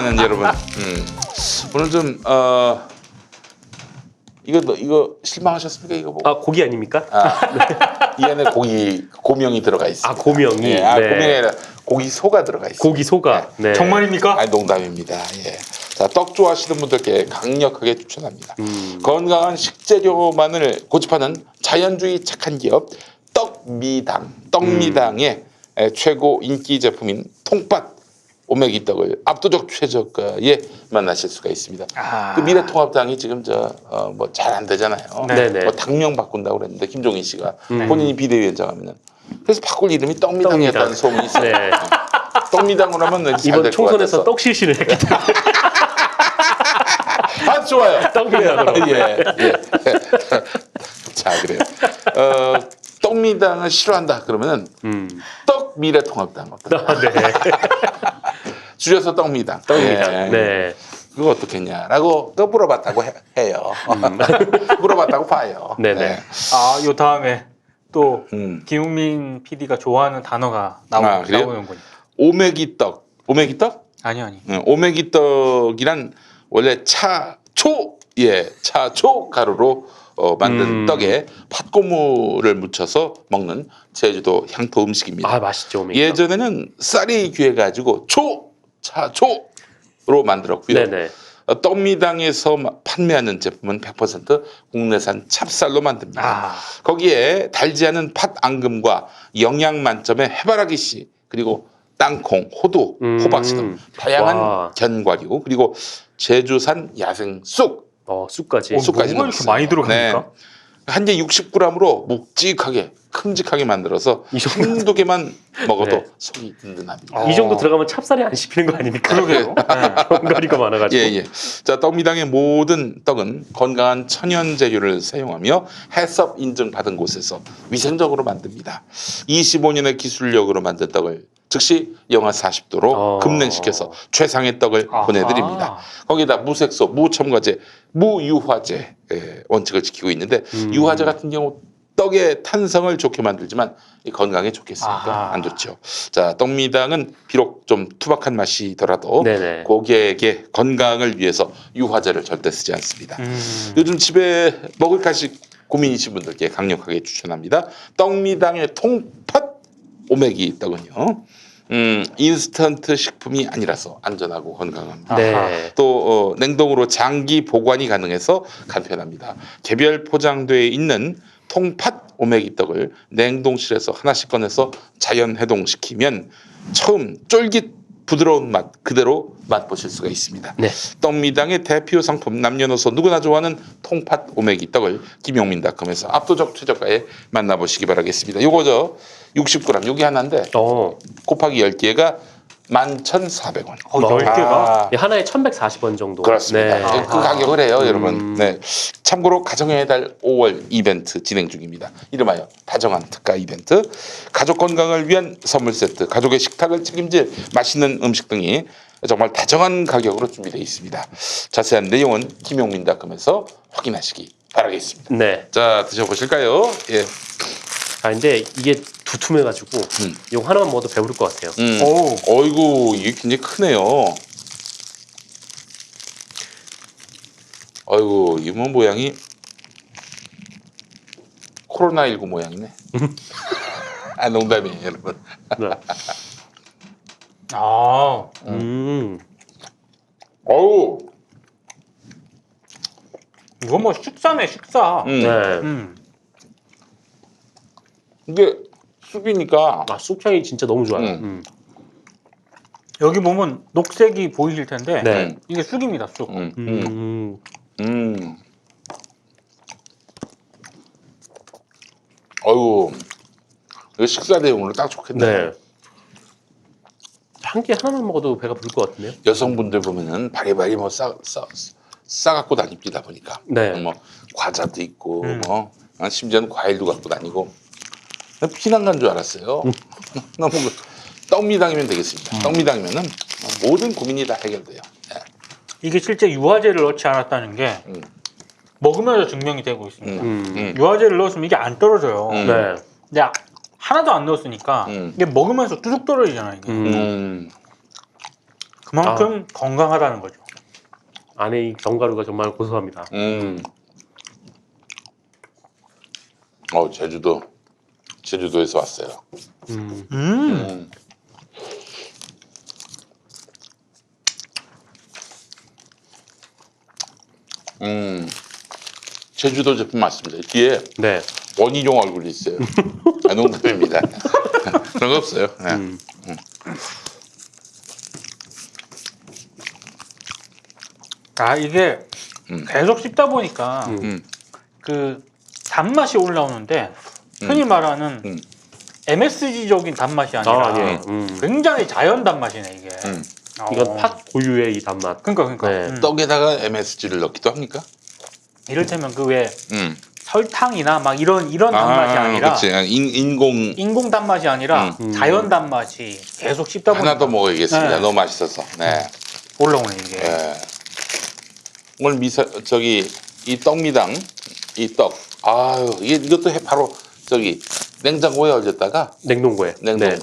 그러면은 여러분 오늘 좀 이거 실망하셨습니까? 이거 보고? 아, 고기 아닙니까? 이 안에 고명이 들어가 있습니다. 아, 고명이. 예, 네. 고명이 아니라 고기 소가 들어가 있습니다. 고기 소가. 네. 정말입니까? 아니, 농담입니다. 예. 자, 떡 좋아하시는 분들께 강력하게 추천합니다. 건강한 식재료만을 고집하는 자연주의 착한 기업 떡미당의 최고 인기 제품인 통팥 오메기 떡을 압도적 최저가에 만나실 수가 있습니다. 그 미래통합당이 지금 뭐 잘 안 되잖아요. 네네. 뭐 당명 바꾼다고 그랬는데 김종인 씨가 본인이 비대위원장 하면은 그래서 바꿀 이름이 떡미당이었다는 소문이 있어요. 네. 떡미당으로 하면 잘 이번 될 것 총선에서 같아서. 떡 실시를 했기 때문에 아 좋아요. 떡미당으로. 예. 자 그래요. 떡미당을 싫어한다 그러면은 떡 미래통합당 어떨까? 아, 네. 줄여서 떡미당. 떡미당. 예. 네. 그거 어떻겠냐라고 또 물어봤다고 해요. 물어봤다고 봐요. 네네. 네. 요 다음에 또 음. 김웅민 PD가 좋아하는 단어가 그래요? 나오는군요. 오메기떡. 오메기떡? 아니. 오메기떡이란 원래 차초 가루로 만든 떡에 팥고물을 묻혀서 먹는 제주도 향토 음식입니다. 아, 맛있죠. 오메기 떡. 예전에는 쌀이 귀해가지고 차초로 만들었고요. 네네. 떡미당에서 판매하는 제품은 100% 국내산 찹쌀로 만듭니다. 아. 거기에 달지 않은 팥 앙금과 영양 만점의 해바라기 씨 그리고 땅콩, 호두, 호박씨 등 다양한 와. 견과류 그리고 제주산 야생 쑥 쑥까지. 쑥까지 뭐가 이렇게 넣었어요. 많이 들어갑니까? 한 개 60g으로 묵직하게 큼직하게 만들어서 이 정도- 한두 개만 먹어도 네. 속이 든든합니다. 이 정도 들어가면 찹쌀이 안 씹히는 거 아닙니까? 그러게요. 견과류가 많아가지고. 예. 자, 떡미당의 모든 떡은 건강한 천연 재료를 사용하며 해썹 인증받은 곳에서 위생적으로 만듭니다. 25년의 기술력으로 만든 떡을 즉시 영하 40도로 급냉시켜서 최상의 떡을 보내드립니다. 거기다 무색소, 무첨가제, 무유화제 원칙을 지키고 있는데 유화제 같은 경우 떡의 탄성을 좋게 만들지만 건강에 좋겠습니까? 안 좋죠. 자, 떡미당은 비록 좀 투박한 맛이더라도 네네. 고객의 건강을 위해서 유화제를 절대 쓰지 않습니다. 요즘 집에 먹을 가식 고민이신 분들께 강력하게 추천합니다. 떡미당의 통팥 오메기 떡은요. 인스턴트 식품이 아니라서 안전하고 건강합니다. 네. 또 냉동으로 장기 보관이 가능해서 간편합니다. 개별 포장되어 있는 통팥 오메기 떡을 냉동실에서 하나씩 꺼내서 자연 해동시키면 처음 쫄깃 부드러운 맛 그대로 맛보실 수가 있습니다. 네. 떡미당의 대표 상품 남녀노소 누구나 좋아하는 통팥 오메기 떡을 김용민닷컴에서 압도적 최저가에 만나보시기 바라겠습니다. 요거 60g 요게 하나인데 곱하기 10개가 11,400원. 10개가? 하나에 1,140원 정도. 그렇습니다. 네. 그 가격을 해요, 여러분. 네. 참고로 가정의 달 5월 이벤트 진행 중입니다. 이름하여 다정한 특가 이벤트. 가족 건강을 위한 선물 세트, 가족의 식탁을 책임질 맛있는 음식 등이 정말 다정한 가격으로 준비되어 있습니다. 자세한 내용은 김용민닷컴에서 확인하시기 바라겠습니다. 네. 자, 드셔보실까요? 예. 근데 이게 두툼해가지고 이거 하나만 먹어도 배부를 것 같아요. 어이구, 이게 굉장히 크네요. 어이구, 이모 모양이 코로나19 모양이네. 농담이에요, 여러분. 네. 어우, 이거 뭐 식사네, 식사. 네. 이게 쑥이니까. 쑥향이 진짜 너무 좋아요. 여기 보면 녹색이 보이실 텐데 네. 이게 쑥입니다, 쑥. 어이구, 이거 식사 대용으로 딱 좋겠네. 네. 한 개 하나만 먹어도 배가 부를 것 같은데요? 여성분들 보면은 바리바리 뭐 싸갖고 다닙니다 보니까. 네. 뭐 과자도 있고, 뭐 심지어는 과일도 갖고 다니고. 피난 간 줄 알았어요. 너무 떡미당이면 되겠습니다. 떡미당이면은 모든 고민이 다 해결돼요. 네. 이게 실제 유화제를 넣지 않았다는 게 먹으면서 증명이 되고 있습니다. 유화제를 넣었으면 이게 안 떨어져요. 네. 근데 하나도 안 넣었으니까 이게 먹으면서 뚝뚝 떨어지잖아요. 이게. 그만큼 건강하다는 거죠. 안에 이 견과류가 정말 고소합니다. 제주도에서 왔어요. 제주도 제품 맞습니다. 뒤에 네. 원희룡 얼굴이 있어요. 농담입니다. 그런 거 없어요. 네. 아 이게 계속 씹다 보니까 그 단맛이 올라오는데 흔히 말하는 MSG적인 단맛이 아니라 아니에요. 굉장히 자연 단맛이네 이게. 이건 팥 고유의 이 단맛. 그러니까. 네. 떡에다가 MSG를 넣기도 합니까? 이를테면 그 왜 설탕이나 막 이런 단맛이 아니라 그치. 인공 단맛이 아니라 자연 단맛이 계속 씹다 보니까 하나 더 먹어야겠습니다. 네. 너무 맛있어서. 네. 올라오네 이게. 네. 오늘 이 떡미당 이 떡. 아유 이것도 바로 냉장고에 얼렸다가 냉동고에. 네.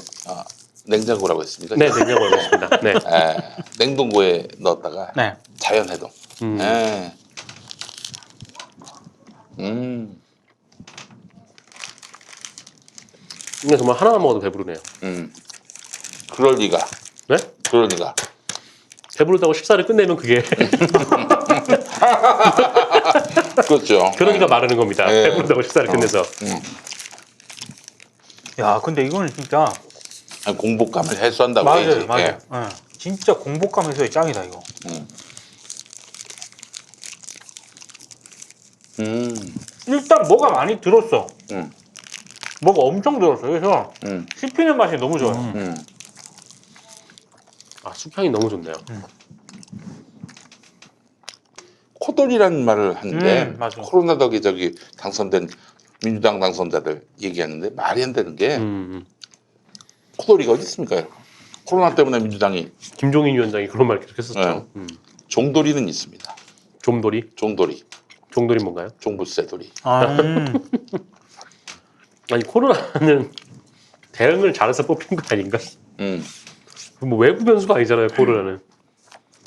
냉장고라고 했습니까? 네, 냉장고에 넣습니다. 네. 냉동고에 넣었다가 네. 자연 해동. 네. 근데 정말 하나만 먹어도 배부르네요. 그럴 리가. 네? 그럴 리가. 배부르다고 식사를 끝내면 그게 그렇죠. 그러니까 마르는 겁니다. 네. 배부르다고 식사를 끝내서. 야 근데 이거는 진짜 공복감을 해소한다고 맞아요. 해야지. 맞아요. 예. 네. 진짜 공복감에서의 짱이다 이거. 일단 뭐가 많이 들었어. 뭐가 엄청 들었어. 그래서 씹히는 맛이 너무 좋아요. 아, 숙향이 너무 좋네요. 코돌이라는 말을 하는데 맞아. 코로나 덕에 당선된 민주당 당선자들 얘기하는데 말이 안 되는 게 코돌이가 어디 있습니까? 코로나 때문에 민주당이 김종인 위원장이 그런 말 계속 했었죠. 종돌이는 있습니다. 좀돌이? 종돌이, 종돌이 뭔가요? 종부세돌이. 아니 코로나는 대응을 잘해서 뽑힌 거 아닌가? 뭐 외부 변수가 아니잖아요. 코로나는.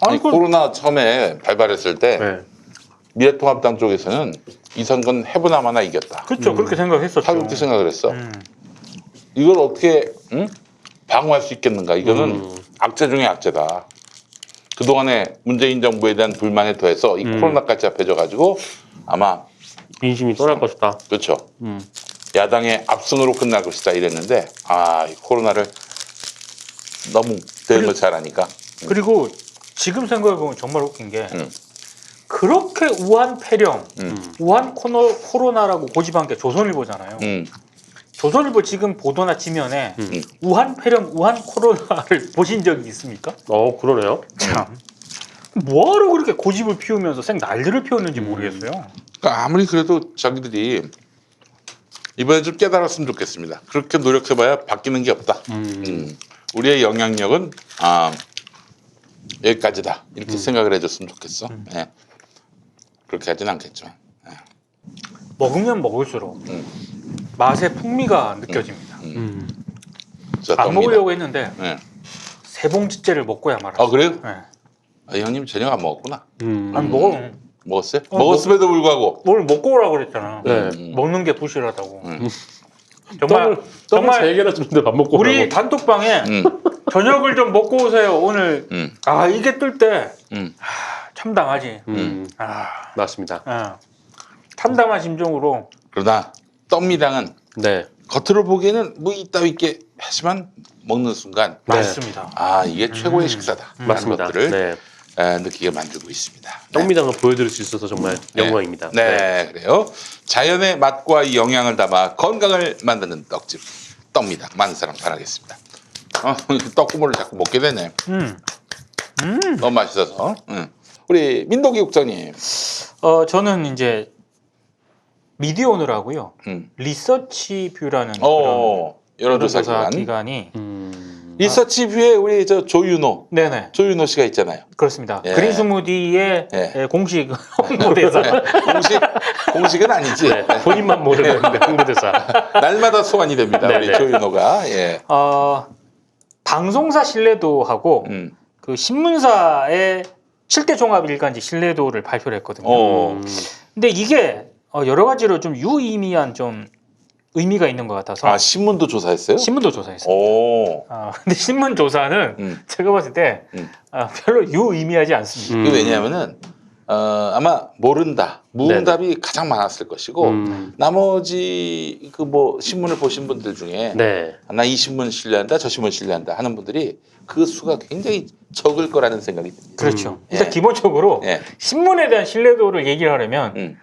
아니 코로나 처음에 발발했을 때 네. 미래통합당 쪽에서는 이 선거는 해보나마나 이겼다. 그렇죠. 그렇게 생각했었죠. 다 그렇게 생각을 했어. 이걸 어떻게 방어할 수 있겠는가? 이거는 악재 중에 악재다. 그동안에 문재인 정부에 대한 불만에 더해서 이 코로나까지 합해져가지고 아마 민심이 떠날 것이다. 그렇죠. 야당의 압승으로 끝날 것이다 이랬는데 이 코로나를 너무 대응을 잘하니까. 그리고 지금 생각해보면 정말 웃긴 게 그렇게 우한 폐렴, 우한 코로나라고 고집한 게 조선일보잖아요. 조선일보 지금 보도나 지면에 우한 폐렴, 우한 코로나를 보신 적이 있습니까? 그러네요. 참. 뭐하러 그렇게 고집을 피우면서 생 난리를 피웠는지 모르겠어요. 그러니까 아무리 그래도 자기들이 이번에 좀 깨달았으면 좋겠습니다. 그렇게 노력해봐야 바뀌는 게 없다. 우리의 영향력은 여기까지다. 이렇게 생각을 해줬으면 좋겠어. 예. 그렇게 하진 않겠지만. 예. 먹으면 먹을수록 맛의 풍미가 느껴집니다. 자, 안 떡미당. 먹으려고 했는데 예. 세 봉지째를 먹고야 말았어요. 그래요? 네. 형님 저녁 안 먹었구나. 아니 먹어. 먹었어요? 먹었음에도 불구하고. 오늘 먹고 오라고 그랬잖아. 네. 먹는 게 부실하다고. 떡을 정말 세 개나 주는데 밥 먹고 우리 오라고. 단톡방에 저녁을 좀 먹고 오세요. 오늘 이게 뜰 때 참담하지. 맞습니다. 참담한 심정으로. 그러나 떡미당은 네. 겉으로 보기에는 뭐 이따위 있게 하지만 먹는 순간 맞습니다. 이게 최고의 식사다. 맞습니다. 라는 것들을 네. 느끼게 만들고 있습니다. 떡미당을 보여드릴 수 있어서 정말 영광입니다. 네, 그래요. 자연의 맛과 영양을 담아 건강을 만드는 떡집 떡미당 많은 사랑 바라겠습니다. 떡국물을 자꾸 먹게 되네. 너무 맛있어서. 우리 민동기 국장님. 저는 이제 미디어오늘하고요. 리서치 뷰라는 그런 여론조사 기관이 리서치 뷰에 우리 조윤호 네네 씨가 있잖아요. 그렇습니다. 예. 그린 스무디의 예. 공식 홍보대사. 공식은 아니지. 본인만 모르는 홍보대사. 날마다 소환이 됩니다. 네네. 우리 조윤호가. 예. 방송사 신뢰도하고 그 신문사의 7대 종합 일간지 신뢰도를 발표를 했거든요. 근데 이게 여러 가지로 좀 유의미한 좀 의미가 있는 것 같아서 아 신문도 조사했어요? 신문도 조사했어요. 오. 근데 신문 조사는 제가 봤을 때 별로 유의미하지 않습니다. 이게 왜냐하면은 아마 모른다, 무응답이 가장 많았을 것이고 나머지 그 뭐 신문을 보신 분들 중에 네. 나 이 신문 신뢰한다, 저 신문 신뢰한다 하는 분들이 그 수가 굉장히 적을 거라는 생각이 듭니다. 그렇죠. 일단 예. 기본적으로 예. 신문에 대한 신뢰도를 얘기를 하려면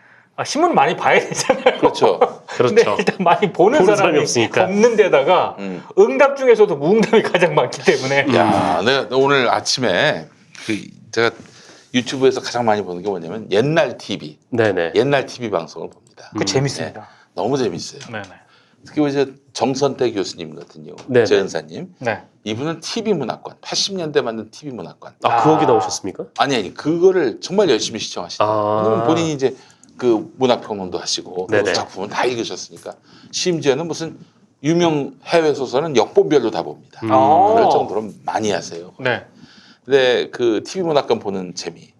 신문 많이 봐야 되잖아요. 그렇죠. 근데 그렇죠. 일단 많이 보는 보는 사람이 사람이 없으니까. 없는 데다가 응답 중에서도 무응답이 가장 많기 때문에 야, 내가 오늘 아침에 그 제가 유튜브에서 가장 많이 보는 게 뭐냐면 옛날 TV, 네네. 옛날 TV 방송을 봅니다. 그 재밌습니다. 너무 재밌어요. 네네. 특히 이제 정선태 교수님 같은 경우, 네네. 재은사님, 네. 이분은 TV 문학관, 80년대 만든 TV 문학관. 아, 그 거기 나오셨습니까? 아니 그거를 정말 열심히 시청하시더라고요. 아. 왜냐면 본인이 이제 그 문학평론도 하시고 그 네네. 작품은 다 읽으셨으니까 심지어는 무슨 유명 해외 소설은 역본별로 다 봅니다. 그럴 정도로 많이 하세요. 네. 근데 그 TV 문학관 보는 재미,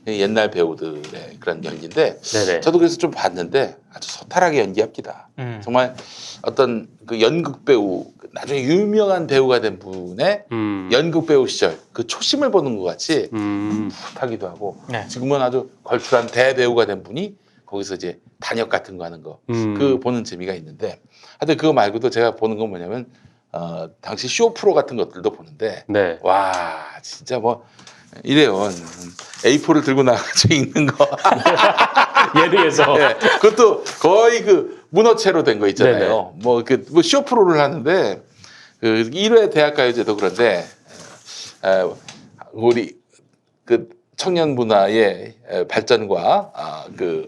옛날 배우들의 그런 연기인데 네네. 저도 그래서 좀 봤는데 아주 소탈하게 연기합니다. 정말 어떤 그 연극 배우, 나중에 유명한 배우가 된 분의 연극 배우 시절 그 초심을 보는 것 같이 풋하기도 하고 네. 지금은 아주 걸출한 대배우가 된 분이 거기서 이제 단역 같은 거 하는 거 그 보는 재미가 있는데 하여튼 그거 말고도 제가 보는 건 뭐냐면 당시 쇼 프로 같은 것들도 보는데 네. 와 진짜 뭐 이래요. A4를 들고 나가서 읽는 거. 예능에서. 네, 그것도 거의 그 문어체로 된 거 있잖아요. 뭐 쇼 프로를 하는데 그 1회 대학가요제도 그런데 우리 그 청년 문화의 발전과 그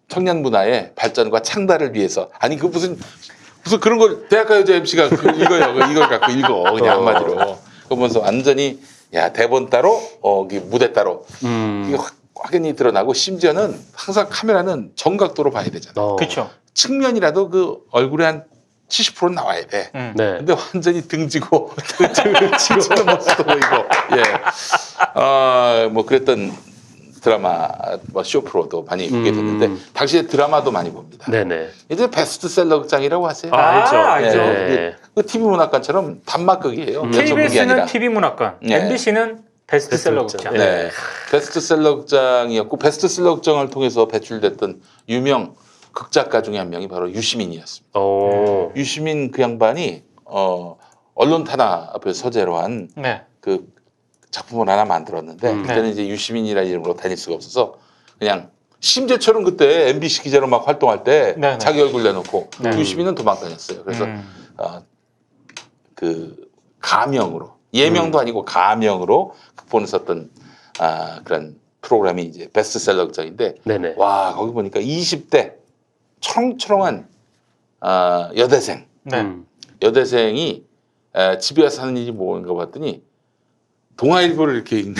청년 문화의 발전과 창달을 위해서 아니 그 무슨 그런 걸 대학가요제 MC가 읽어요. 이걸 갖고 읽어 그냥 한마디로. 그러면서 완전히 야 대본 따로 무대 따로 이게 확연히 드러나고 심지어는 항상 카메라는 정각도로 봐야 되잖아. 그렇죠. 측면이라도 그 얼굴에 한 70%는 나와야 돼. 네. 근데 완전히 등지고 등지고 모습도 보이고 예. 뭐 그랬던 드라마 뭐 쇼프로도 많이 보게 됐는데 당시에 드라마도 많이 봅니다. 네네. 이제 베스트셀러 극장이라고 하세요. 알죠. 알죠. 네. 그 TV 문학관처럼 단막극이에요. 연속극이 KBS는 아니라. TV 문학관, 네. MBC는 베스트셀러 베스트셀러 극장. 네. 베스트셀러 극장이었고 베스트셀러 극장을 통해서 배출됐던 유명 극작가 중에 한 명이 바로 유시민이었습니다. 유시민 그 양반이 언론 탄압을 소재로 한 그 네. 작품을 하나 만들었는데 그때는 네. 이제 유시민이라는 이름으로 다닐 수가 없어서 그냥 심재철은 그때 MBC 기자로 막 활동할 때 네, 네. 자기 얼굴 내놓고 네. 유시민은 도망다녔어요. 그래서 그 가명으로 예명도 아니고 가명으로 극본을 썼던 그런 프로그램이 이제 베스트셀러 극장인데 네네. 와 거기 보니까 20대 초롱초롱한 여대생 네. 여대생이 집에 와서 하는 일이 뭔가 봤더니 동아일보를 이렇게 읽는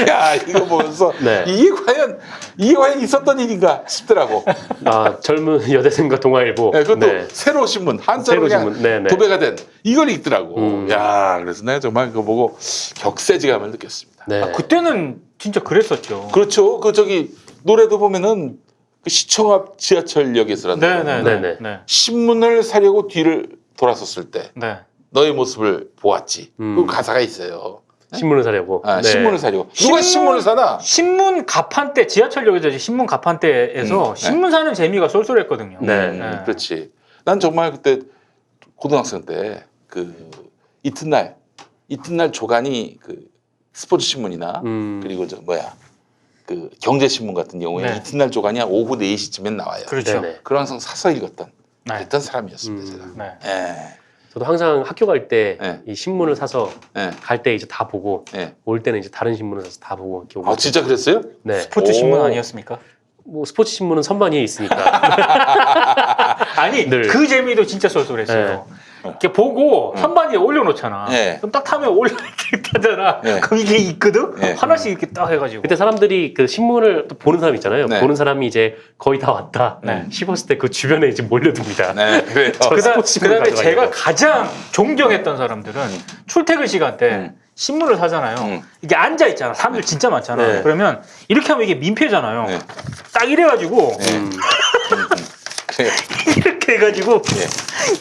야 이거 보면서 네. 이게 과연 있었던 일인가 싶더라고. 아, 젊은 여대생과 동아일보. 네, 그것도 네. 새로 신문 한자로 새로 그냥 신문. 네네. 도배가 된 이걸 읽더라고. 야 그래서 내가 정말 그거 보고 격세지감을 느꼈습니다. 네. 그때는 진짜 그랬었죠. 그렇죠. 그 저기 노래도 보면은 그 시청 앞 지하철역에서라는 네네네. 네네. 네. 신문을 사려고 뒤를 돌아섰을 때 네. 너의 모습을 보았지. 그 가사가 있어요. 신문을 사려고. 네. 신문을 사려고. 누가 신문을 사나? 신문 가판대 지하철역에서 이제 신문 가판대에서 신문 사는 재미가 쏠쏠했거든요. 네. 네. 그렇지. 난 정말 그때 고등학생 때 그 이튿날 조간이 그 스포츠 신문이나 그리고 저 뭐야 그 경제 신문 같은 경우에 네. 이튿날 조간이 한 오후 4시쯤엔 나와요. 그렇죠. 네네. 그걸 항상 사서 읽었던 네. 그랬던 사람이었습니다. 제가. 네. 예. 저도 항상 학교 갈 때 이 네. 신문을 사서 예. 갈 때 이제 다 보고 예. 올 때는 이제 다른 신문을 사서 다 보고 이렇게 오고. 진짜 그랬어요? 네. 스포츠 오. 신문 아니었습니까? 뭐 스포츠 신문은 선반위에 있으니까. 아니 늘. 그 재미도 진짜 쏠쏠했어요. 이렇게 보고 선반 위에 올려놓잖아. 네. 그럼 딱 타면 이렇게 타잖아. 네. 그럼 이게 있거든. 네. 하나씩 이렇게 딱 해가지고. 그때 사람들이 그 신문을 또 보는 사람 있잖아요. 네. 보는 사람이 이제 거의 다 왔다 네. 싶었을 때 그 주변에 이제 몰려듭니다. 네, 그래요. 스포츠신문 그다음에 가져가려고. 제가 가장 존경했던 사람들은 출퇴근 시간 때 신문을 사잖아요. 이게 앉아 있잖아. 사람들 진짜 많잖아. 네. 그러면 이렇게 하면 이게 민폐잖아요. 네. 딱 이래가지고 그래요. 이렇게 해가지고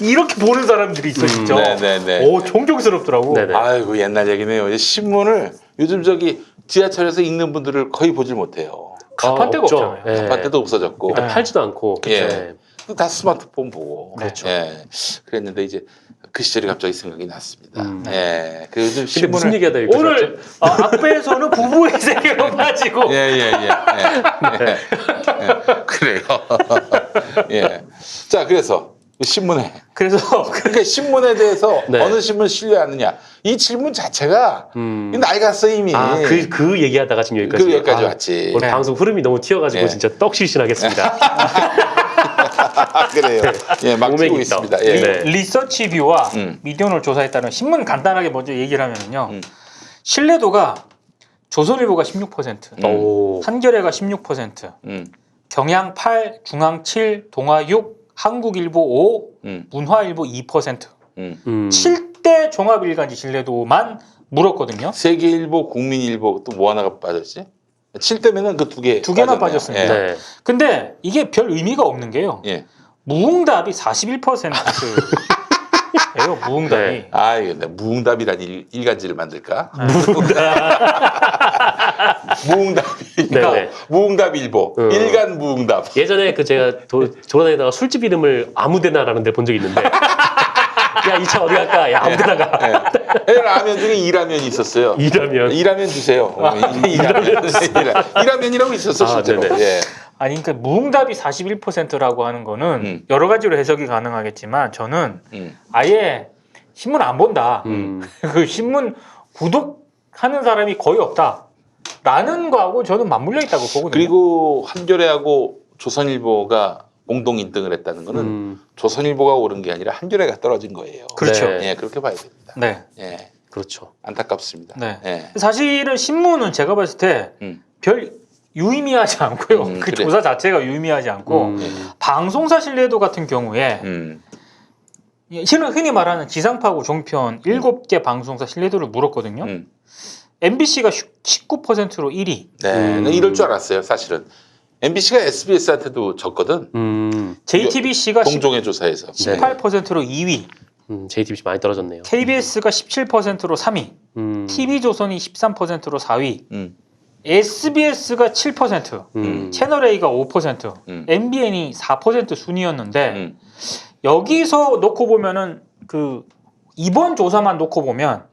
이렇게 보는 사람들이 있어 진짜. 네네네. 오 존경스럽더라고. 네네. 아이고 옛날 얘기네요. 이제 신문을 요즘 저기 지하철에서 읽는 분들을 거의 보질 못해요. 가판 데가 없죠. 없잖아요. 네. 가판 때도 없어졌고. 일단 네. 팔지도 않고. 예. 네. 다 스마트폰 보고. 그렇죠. 예. 그랬는데 이제 그 시절이 갑자기 생각이 났습니다. 음. 예. 그 요즘 근데 신문을 무슨 얘기하다 여기까지 오늘 앞에서는 부부의 세계로 빠지고 예. 그래요. 예. 자, 그래서 신문에 그래서 그러니까 신문에 대해서 네. 어느 신문 신뢰하느냐 이 질문 자체가 음. 낡았어 이미. 그 얘기하다가 지금 여기까지. 그 여기까지 아, 왔지. 오늘 네. 방송 흐름이 너무 튀어가지고 네. 진짜 떡실신하겠습니다. 그래요. 예, 막 오맥이 뛰고 있다. 있습니다. 예. 네. 리서치뷰와 미디어널 조사에 따른 신문 간단하게 먼저 얘기를 하면요. 신뢰도가 조선일보가 16%, 오. 한겨레가 16%, 경향 8, 중앙 7, 동아 6, 한국일보 5, 문화일보 2%. 7대 종합일간지 신뢰도만 물었거든요. 세계일보, 국민일보 또 뭐 하나가 빠졌지? 7대면은 그 두 개. 두 개만 빠졌네요. 빠졌습니다. 네. 근데 이게 별 의미가 없는 게요. 예. 무응답이 41%예요. 무응답이. 네. 아, 이거 무응답이란 일간지를 만들까? 무응답일보, 네네. 무응답일보, 일간 무응답. 예전에 그 제가 돌아다니다가 술집 이름을 아무데나라는 데 본 적이 있는데 야, 이 차 어디 갈까? 야, 아무데나 가. 예. 라면 중에 이라면이 있었어요. 이라면. 이라면 주세요. 이라면이라고 있었어 실제로. 네네. 예. 아니 그러니까 무응답이 41%라고 하는 거는 여러 가지로 해석이 가능하겠지만 저는 아예 신문 안 본다. 그 신문 구독하는 사람이 거의 없다라는 거하고 저는 맞물려 있다고 보거든요. 그리고 한겨레하고 조선일보가 공동 1등을 했다는 거는 조선일보가 오른 게 아니라 한겨레가 떨어진 거예요. 그렇죠. 네. 예, 그렇게 봐야 됩니다. 네. 예, 그렇죠. 안타깝습니다. 네. 예. 사실은 신문은 제가 봤을 때 별 유의미하지 않고요. 그 그래. 조사 자체가 유의미하지 않고 방송사 신뢰도 같은 경우에 흔히 말하는 지상파고 종편 7개 방송사 신뢰도를 물었거든요. MBC가 19%로 1위. 네, 난 이럴 줄 알았어요. 사실은 MBC가 SBS한테도 졌거든. JTBC가 공정의 조사에서. 18%로 2위. JTBC 많이 떨어졌네요. KBS가 17%로 3위. TV조선이 13%로 4위. SBS가 7%, 채널A가 5%, MBN이 4% 순이었는데 여기서 놓고 보면은 그 이번 조사만 놓고 보면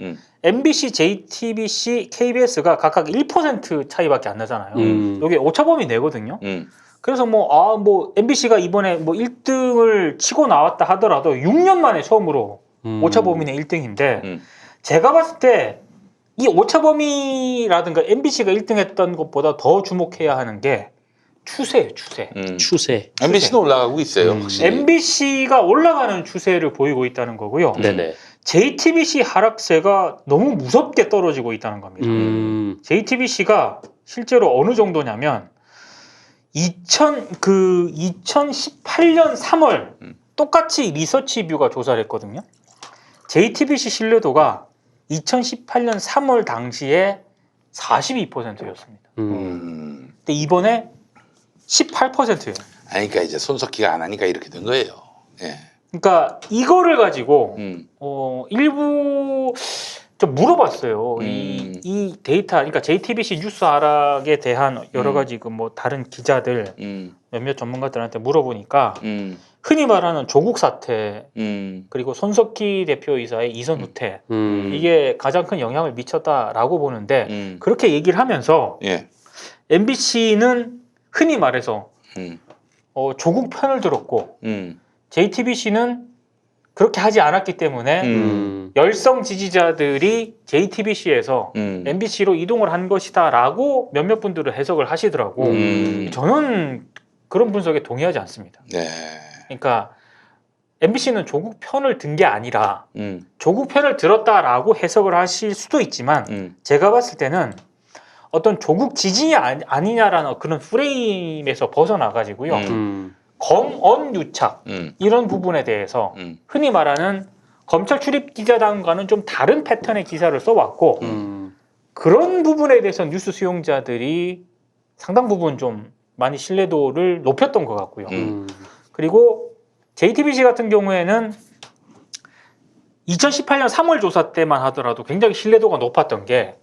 MBC, JTBC, KBS가 각각 1% 차이밖에 안 나잖아요. 여기 오차범위 내거든요. 그래서 뭐 MBC가 이번에 뭐 1등을 치고 나왔다 하더라도 6년 만에 처음으로 오차범위 내 1등인데 제가 봤을 때 이 오차범위라든가 MBC가 1등했던 것보다 더 주목해야 하는 게 추세예요, 추세. 추세. MBC는 올라가고 있어요. 확실히. MBC가 올라가는 추세를 보이고 있다는 거고요. 네네. JTBC 하락세가 너무 무섭게 떨어지고 있다는 겁니다. JTBC가 실제로 어느 정도냐면 2018년 3월 똑같이 리서치뷰가 조사를 했거든요. JTBC 신뢰도가 2018년 3월 당시에 42%였습니다. 근데 이번에 18%예요. 아니, 그러니까 이제 손석희가 안 하니까 이렇게 된 거예요. 예. 그러니까 이거를 가지고 일부 좀 물어봤어요. 이 데이터, 그러니까 JTBC 뉴스 하락에 대한 여러 가지 그 뭐 다른 기자들 몇몇 전문가들한테 물어보니까 흔히 말하는 조국 사태 그리고 손석희 대표이사의 이선 후퇴 이게 가장 큰 영향을 미쳤다라고 보는데 그렇게 얘기를 하면서 예. MBC는 흔히 말해서 조국 편을 들었고 JTBC는 그렇게 하지 않았기 때문에 열성 지지자들이 JTBC에서 MBC로 이동을 한 것이다라고 몇몇 분들은 해석을 하시더라고. 저는 그런 분석에 동의하지 않습니다. 네. 그러니까 MBC는 조국 편을 든 게 아니라 조국 편을 들었다라고 해석을 하실 수도 있지만 제가 봤을 때는 어떤 조국 지진이 아니냐라는 그런 프레임에서 벗어나가지고요. 검언 유착 이런 부분에 대해서 흔히 말하는 검찰 출입 기자단과는 좀 다른 패턴의 기사를 써왔고 그런 부분에 대해서 뉴스 수용자들이 상당 부분 좀 많이 신뢰도를 높였던 것 같고요. 그리고 JTBC 같은 경우에는 2018년 3월 조사 때만 하더라도 굉장히 신뢰도가 높았던 게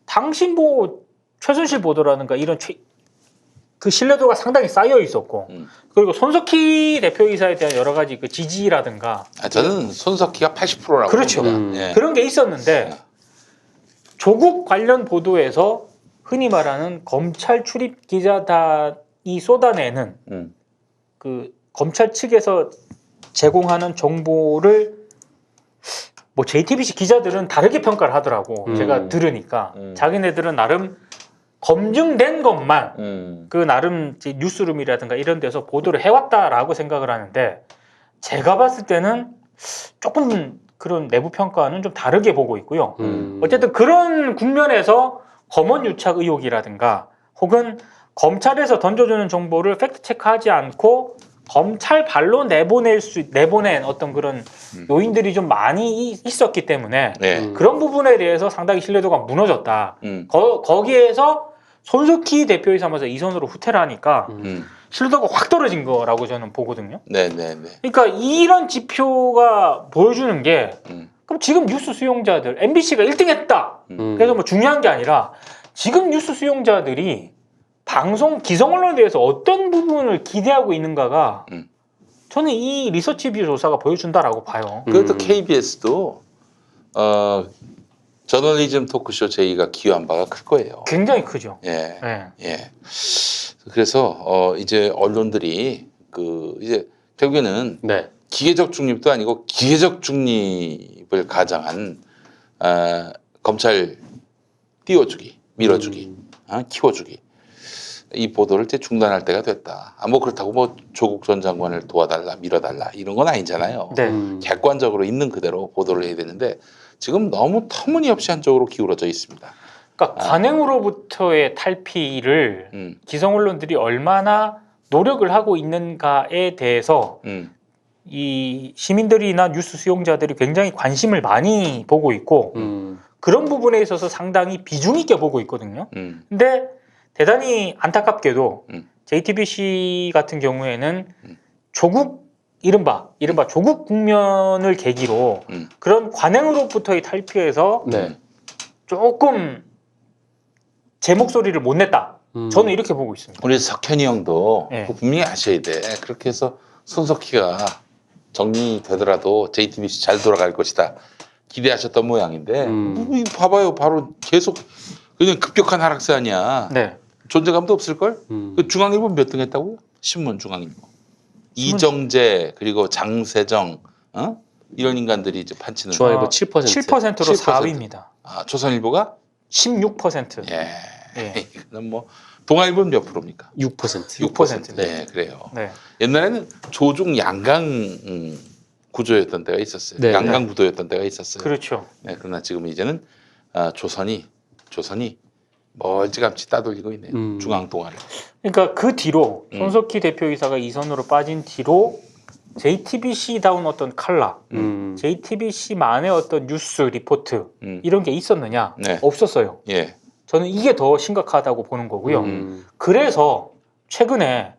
당시 뭐 최순실 보도라든가 이런 그 신뢰도가 상당히 쌓여 있었고 그리고 손석희 대표이사에 대한 여러 가지 그 지지라든가 저는 손석희가 80%라고 그렇죠. 봅니다. 예. 그런 게 있었는데 조국 관련 보도에서 흔히 말하는 검찰 출입 기자단이 쏟아내는 그 검찰 측에서 제공하는 정보를 뭐 JTBC 기자들은 다르게 평가를 하더라고. 제가 들으니까 자기네들은 나름 검증된 것만 그 나름 이제 뉴스룸이라든가 이런 데서 보도를 해왔다라고 생각을 하는데 제가 봤을 때는 조금 그런 내부 평가는 좀 다르게 보고 있고요. 어쨌든 그런 국면에서 검언 유착 의혹이라든가 혹은 검찰에서 던져주는 정보를 팩트 체크하지 않고 검찰 발로 내보낸 어떤 그런 요인들이 좀 많이 있었기 때문에 그런 부분에 대해서 상당히 신뢰도가 무너졌다. 거기에서 손석희 대표이사 먼저 이선으로 후퇴를 하니까 신뢰도가 확 떨어진 거라고 저는 보거든요. 네네네. 그러니까 이런 지표가 보여주는 게 그럼 지금 뉴스 수용자들 MBC가 1등했다. 그래서 뭐 중요한 게 아니라 지금 뉴스 수용자들이 방송 기성 언론에 대해서 어떤 부분을 기대하고 있는가가 저는 이 리서치뷰 조사가 보여준다라고 봐요. 그래도 KBS도 저널리즘 토크쇼 제의가 기여한 바가 클 거예요. 굉장히 크죠. 예. 네. 예. 그래서 이제 언론들이 이제 결국에는 네. 기계적 중립도 아니고 기계적 중립을 가장한 검찰 띄워주기, 밀어주기, 키워주기 이 보도를 이제 중단할 때가 됐다. 뭐 그렇다고 뭐 조국 전 장관을 도와달라, 밀어달라 이런 건 아니잖아요. 네. 객관적으로 있는 그대로 보도를 해야 되는데 지금 너무 터무니없이 한쪽으로 기울어져 있습니다. 그러니까 관행으로부터의 탈피를 기성 언론들이 얼마나 노력을 하고 있는가에 대해서 이 시민들이나 뉴스 수용자들이 굉장히 관심을 많이 보고 있고 그런 부분에 있어서 상당히 비중 있게 보고 있거든요. 근데 대단히 안타깝게도 JTBC 같은 경우에는 조국 이른바 조국 국면을 계기로 그런 관행으로부터의 탈피해서 네. 조금 제 목소리를 못 냈다. 저는 이렇게 보고 있습니다. 우리 석현이 형도 네. 그거 분명히 아셔야 돼. 그렇게 해서 손석희가 정리되더라도 JTBC 잘 돌아갈 것이다. 기대하셨던 모양인데 봐봐요. 바로 계속 그냥 급격한 하락세 아니야. 네. 존재감도 없을걸? 그 중앙일보 몇 등 했다고요? 신문 중앙일보. 이정재 그리고 장세정 이런 인간들이 이제 판치는 중앙일보 7%. 7%로 4위입니다. 조선일보가 16%. 예. 예. 그럼 뭐 동아일보는 몇 프로입니까? 6%. 6%. 네, 그래요. 네. 옛날에는 조중 양강 구조였던 때가 있었어요. 네. 양강 구도였던 때가 있었어요. 그렇죠. 네, 그러나 지금 이제는 조선이 멀찌감치 따돌리고 있네요. 중앙 동아를. 그러니까 그 뒤로 손석희 대표이사가 이선으로 빠진 뒤로 JTBC다운 어떤 칼라, JTBC만의 어떤 뉴스 리포트 이런 게 있었느냐? 네. 없었어요. 예. 저는 이게 더 심각하다고 보는 거고요. 그래서 최근에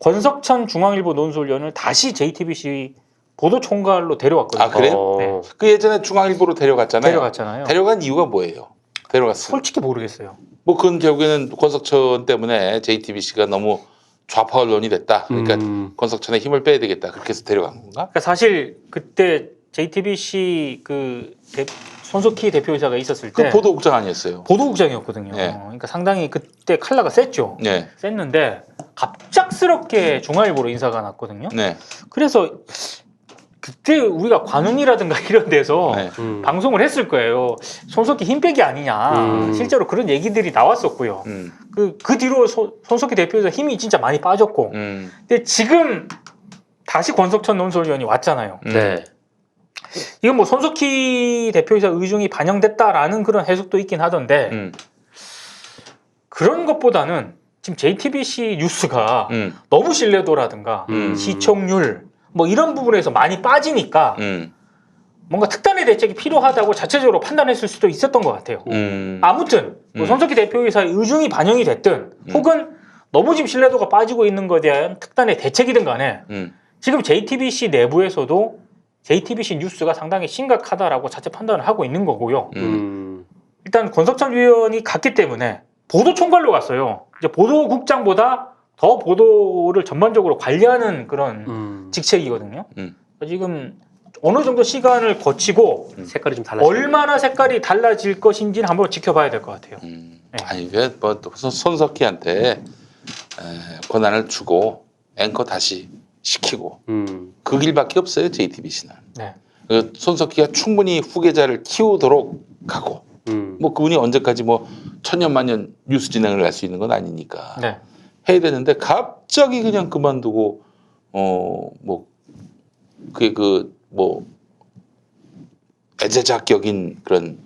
권석천 중앙일보 논술위원을 다시 JTBC 보도총괄로 데려왔거든요. 아, 그래요? 네. 그 예전에 중앙일보로 데려갔잖아요. 데려갔잖아요. 데려간 이유가 뭐예요? 데려갔어요. 솔직히 모르겠어요. 뭐 그건 결국에는 권석천 때문에 JTBC가 너무 좌파 언론이 됐다. 그러니까 권석천의 힘을 빼야 되겠다. 그렇게 해서 데려간 건가? 그러니까 사실 그때 JTBC 손석희 대표이사가 있었을 그 때 보도국장 아니었어요. 보도국장이었거든요. 네. 그러니까 상당히 그때 칼라가 셌죠. 네. 셌는데 갑작스럽게 중앙일보로 인사가 났거든요. 네. 그래서 그때 우리가 관훈이라든가 이런 데서 네. 방송을 했을 거예요. 손석희 힘 빼기 아니냐. 실제로 그런 얘기들이 나왔었고요. 그 뒤로 손석희 대표에서 힘이 진짜 많이 빠졌고. 근데 지금 다시 권석천 논설위원이 왔잖아요. 네. 이건 뭐 손석희 대표이사 의중이 반영됐다라는 그런 해석도 있긴 하던데 그런 것보다는 지금 JTBC 뉴스가 너무 신뢰도라든가 시청률 뭐 이런 부분에서 많이 빠지니까 뭔가 특단의 대책이 필요하다고 자체적으로 판단했을 수도 있었던 것 같아요. 아무튼 뭐 손석희 대표이사의 의중이 반영이 됐든 혹은 너무 지금 신뢰도가 빠지고 있는 것에 대한 특단의 대책이든 간에 지금 JTBC 내부에서도 JTBC 뉴스가 상당히 심각하다라고 자체 판단을 하고 있는 거고요. 일단 권석천 위원이 갔기 때문에 보도 총괄로 갔어요. 이제 보도국장보다 더 보도를 전반적으로 관리하는 그런 직책이거든요. 지금 어느 정도 시간을 거치고 색깔이 좀 달라지고. 얼마나 색깔이 달라질 것인지는 한번 지켜봐야 될 것 같아요. 아니 이게 뭐 손석희한테 권한을 주고 앵커 다시 시키고 그 길밖에 없어요. JTBC는. 네. 손석희가 충분히 후계자를 키우도록 하고 뭐 그분이 언제까지 뭐 천년만년 뉴스 진행을 할 수 있는 건 아니니까 네. 해야 되는데 갑자기 그냥 그만두고 뭐 그게 뭐 애제작격인 그런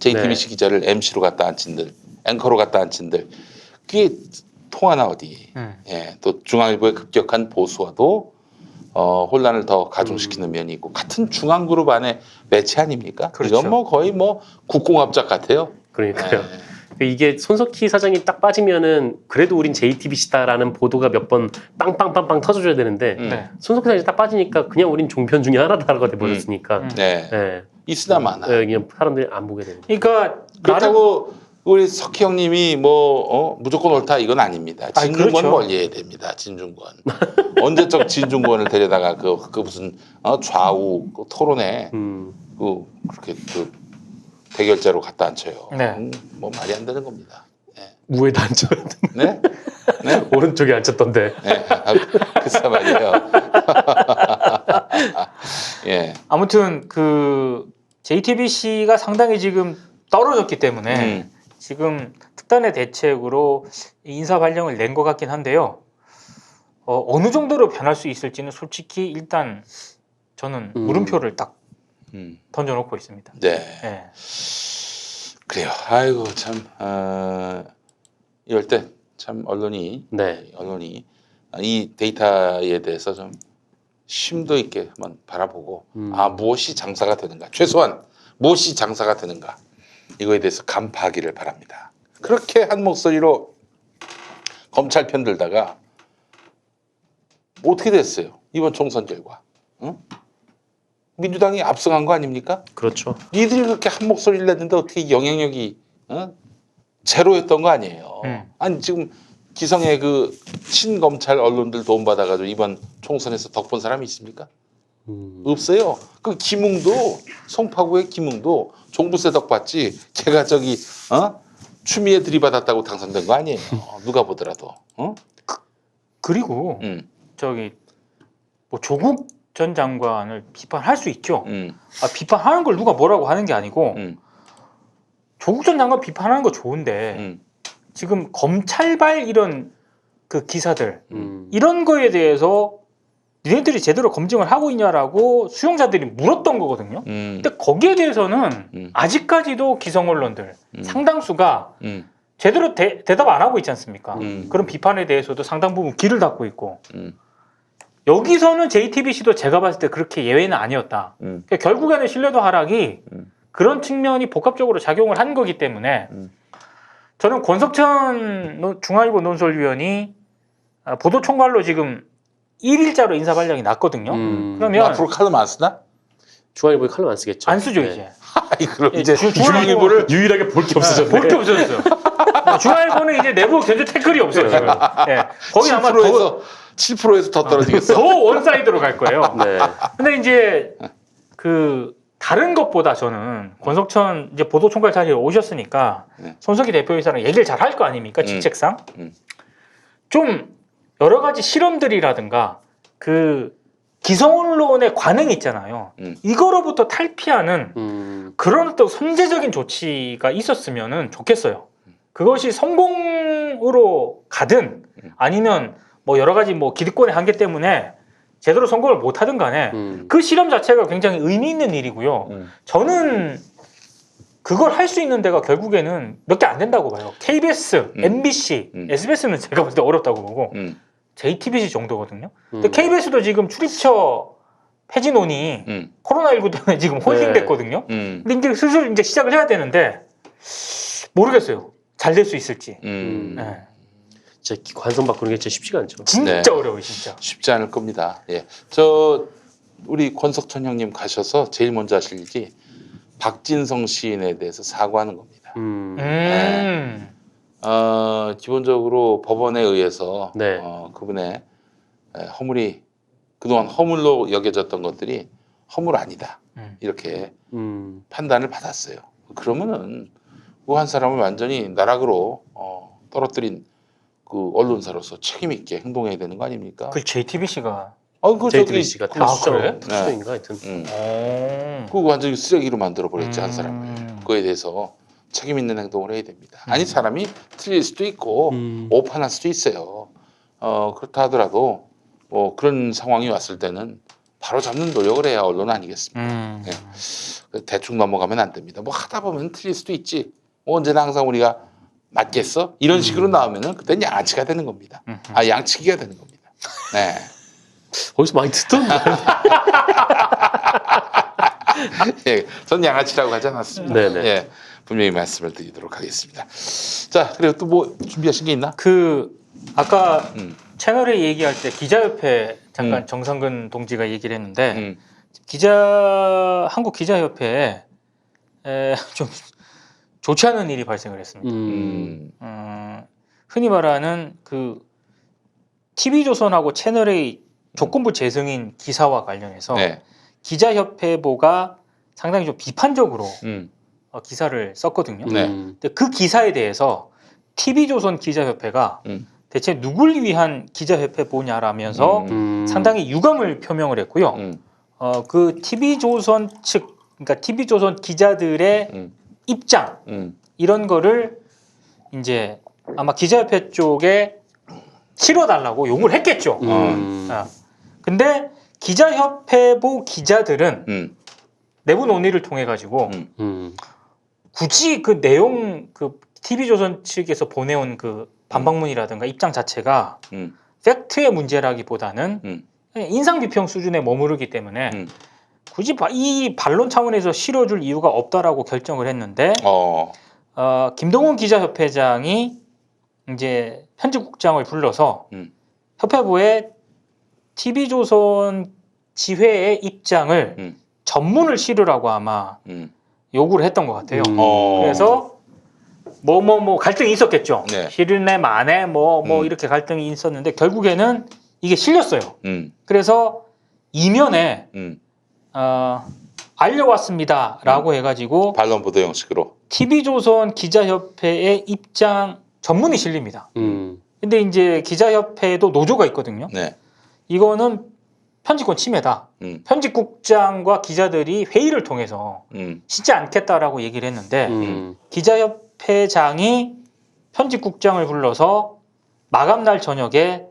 JTBC 기자를 MC로 갖다 앉힌들 앵커로 갖다 앉힌들 그게 통하나 어디. 예, 또 중앙일보의 급격한 보수화도 혼란을 더 가중시키는 면이 있고 같은 중앙그룹 안에 매체 아닙니까? 그렇죠. 이건 뭐 거의 뭐 국공합작 같아요. 그러니까요. 예. 이게 손석희 사장이 딱 빠지면은 그래도 우린 JTBC다라는 보도가 몇 번 빵빵빵빵 터져줘야 되는데 네. 손석희 사장이 딱 빠지니까 그냥 우린 종편 중에 하나다라고 돼버렸으니까 네. 네. 있으나 마나. 그냥 사람들이 안 보게 되는. 그러니까 그렇다고 우리 석희 형님이 뭐 무조건 옳다 이건 아닙니다. 진중권 그렇죠. 멀리해야 됩니다. 진중권. 언제적 진중권을 데려다가 그 무슨 좌우 그 토론회 그렇게 그 대결자로 갖다 앉혀요. 네. 뭐 말이 안 되는 겁니다. 우에도 앉혔는데 네? 네? 오른쪽에 앉혔던데. 네. 글쎄 말이에요. 예. 아무튼 그 JTBC가 상당히 지금 떨어졌기 때문에 지금 특단의 대책으로 인사 발령을 낸 것 같긴 한데요. 어느 정도로 변할 수 있을지는 솔직히 일단 저는 물음표를 딱 던져놓고 있습니다. 네. 네. 그래요. 아이고 참 이럴 때 참 언론이 이 데이터에 대해서 좀 심도 있게 한번 바라보고 무엇이 장사가 되는가 최소한 무엇이 장사가 되는가 이거에 대해서 간파하기를 바랍니다. 그렇게 한 목소리로 검찰 편 들다가 뭐 어떻게 됐어요? 이번 총선 결과 민주당이 압승한 거 아닙니까? 그렇죠. 니들이 그렇게 한 목소리를 냈는데 어떻게 영향력이 제로였던 거 아니에요. 아니 지금 기성의 그 친검찰 언론들 도움 받아가지고 이번 총선에서 덕본 사람이 있습니까? 없어요. 그 김웅도 송파구의 김웅도 종부세 덕 받지. 걔가 저기 추미애 들이받았다고 당선된 거 아니에요. 누가 보더라도. 그리고 저기 뭐 조국 전 장관을 비판할 수 있죠. 비판하는 걸 누가 뭐라고 하는 게 아니고 조국 전 장관 비판하는 거 좋은데 지금 검찰발 이런 그 기사들 이런 거에 대해서 니네들이 제대로 검증을 하고 있냐라고 수용자들이 물었던 거거든요. 근데 거기에 대해서는 아직까지도 기성 언론들 상당수가 제대로 대답 안 하고 있지 않습니까? 그런 비판에 대해서도 상당 부분 귀를 닫고 있고 여기서는 JTBC도 제가 봤을 때 그렇게 예외는 아니었다. 그러니까 결국에는 신뢰도 하락이 그런 측면이 복합적으로 작용을 한 거기 때문에 저는 권석천 중앙일보 논설위원이 보도 총괄로 지금 1일자로 인사 발령이 났거든요. 그러면 앞으로 칼럼 안 쓰나? 중앙일보에 칼럼 안 쓰겠죠. 안 쓰죠 네. 이제. 아이 그럼 이제 중앙일보를 유일하게 볼 게 없어졌네. 볼 게 없어졌어요. 중앙일보는 이제 내부 견제 태클이 없어요. 지금. 네. 거기 아마 7%에서 더 떨어지겠어. 더 원사이드로 갈 거예요. 네. 근데 이제 그 다른 것보다 저는 권석천 이제 보도총괄 자리에 오셨으니까 손석희 대표이사랑 얘기를 잘 할 거 아닙니까? 직책상. 좀 여러 가지 실험들이라든가 그 기성 언론의 관행이 있잖아요. 이거로부터 탈피하는 그런 어떤 선제적인 조치가 있었으면 좋겠어요. 그것이 성공으로 가든 아니면 뭐 여러 가지 뭐 기득권의 한계 때문에 제대로 성공을 못 하든 간에 그 실험 자체가 굉장히 의미 있는 일이고요. 저는 그걸 할 수 있는 데가 결국에는 몇 개 안 된다고 봐요. KBS, MBC, SBS는 제가 볼 때 어렵다고 보고 JTBC 정도거든요. 근데 KBS도 지금 출입처 폐지 논의 코로나19 때문에 지금 홀딩됐거든요. 근데 이제 슬슬 이제 시작을 해야 되는데 모르겠어요. 잘 될 수 있을지. 네. 진짜 관성 바꾸는 게 진짜 쉽지가 않죠. 진짜 네. 어려워요, 진짜. 쉽지 않을 겁니다. 예. 저 우리 권석천 형님 가셔서 제일 먼저 하실 일이 박진성 시인에 대해서 사과하는 겁니다. 기본적으로 법원에 의해서 네. 그분의 허물이 그동안 허물로 여겨졌던 것들이 허물 아니다 이렇게 판단을 받았어요. 그러면은 그 한 사람을 완전히 나락으로 떨어뜨린 그 언론사로서 책임 있게 행동해야 되는 거 아닙니까? 그 JTBC가 그 JTBC가 그래? 수정인가 하여튼. 그거 완전히 쓰레기로 만들어 버렸지 한 사람을. 그거에 대해서 책임 있는 행동을 해야 됩니다. 아니 사람이 틀릴 수도 있고 오판할 수도 있어요. 그렇다 하더라도 뭐 그런 상황이 왔을 때는 바로 잡는 노력을 해야 언론 아니겠습니까? 네. 대충 넘어가면 안 됩니다. 뭐 하다 보면 틀릴 수도 있지. 뭐 언제나 항상 우리가 맞겠어? 이런 식으로 나오면은 그땐 양아치가 되는 겁니다. 양치기가 되는 겁니다. 네. 어디서 많이 듣던 예, 전 양아치라고 하지 않았습니다. 네네. 예, 분명히 말씀을 드리도록 하겠습니다. 자, 그리고 또 뭐 준비하신 게 있나? 그 아까 채널에 얘기할 때 기자협회 잠깐 정상근 동지가 얘기를 했는데 한국 기자협회에 좀 좋지 않은 일이 발생을 했습니다. 흔히 말하는 그 TV조선하고 채널A 조건부 재승인 기사와 관련해서 네. 기자협회보가 상당히 좀 비판적으로 기사를 썼거든요. 네. 근데 그 기사에 대해서 TV조선 기자협회가 대체 누굴 위한 기자협회보냐라면서 상당히 유감을 표명을 했고요. 그 TV조선 측, 그러니까 TV조선 기자들의 입장 이런 거를 이제 아마 기자협회 쪽에 실어달라고 요구를 했겠죠. 근데 기자협회보 기자들은 내부 논의를 통해 가지고 굳이 그 내용 그 TV조선 측에서 보내온 그 반박문이라든가 입장 자체가 팩트의 문제라기보다는 인상 비평 수준에 머무르기 때문에 굳이 이 반론 차원에서 실어줄 이유가 없다라고 결정을 했는데 김동훈 기자협회장이 이제 편집국장을 불러서 협회부에 TV조선 지회의 입장을 전문을 실으라고 아마 요구를 했던 것 같아요. 그래서 뭐 갈등이 있었겠죠. 네. 실은에 만에 뭐 이렇게 갈등이 있었는데 결국에는 이게 실렸어요. 그래서 이면에 알려왔습니다라고 해가지고 반론 보도 형식으로. TV조선 기자협회의 입장 전문이 실립니다. 근데 이제 기자협회도 노조가 있거든요. 네. 이거는 편집권 침해다. 편집국장과 기자들이 회의를 통해서 씻지 않겠다라고 얘기를 했는데 기자협회장이 편집국장을 불러서 마감날 저녁에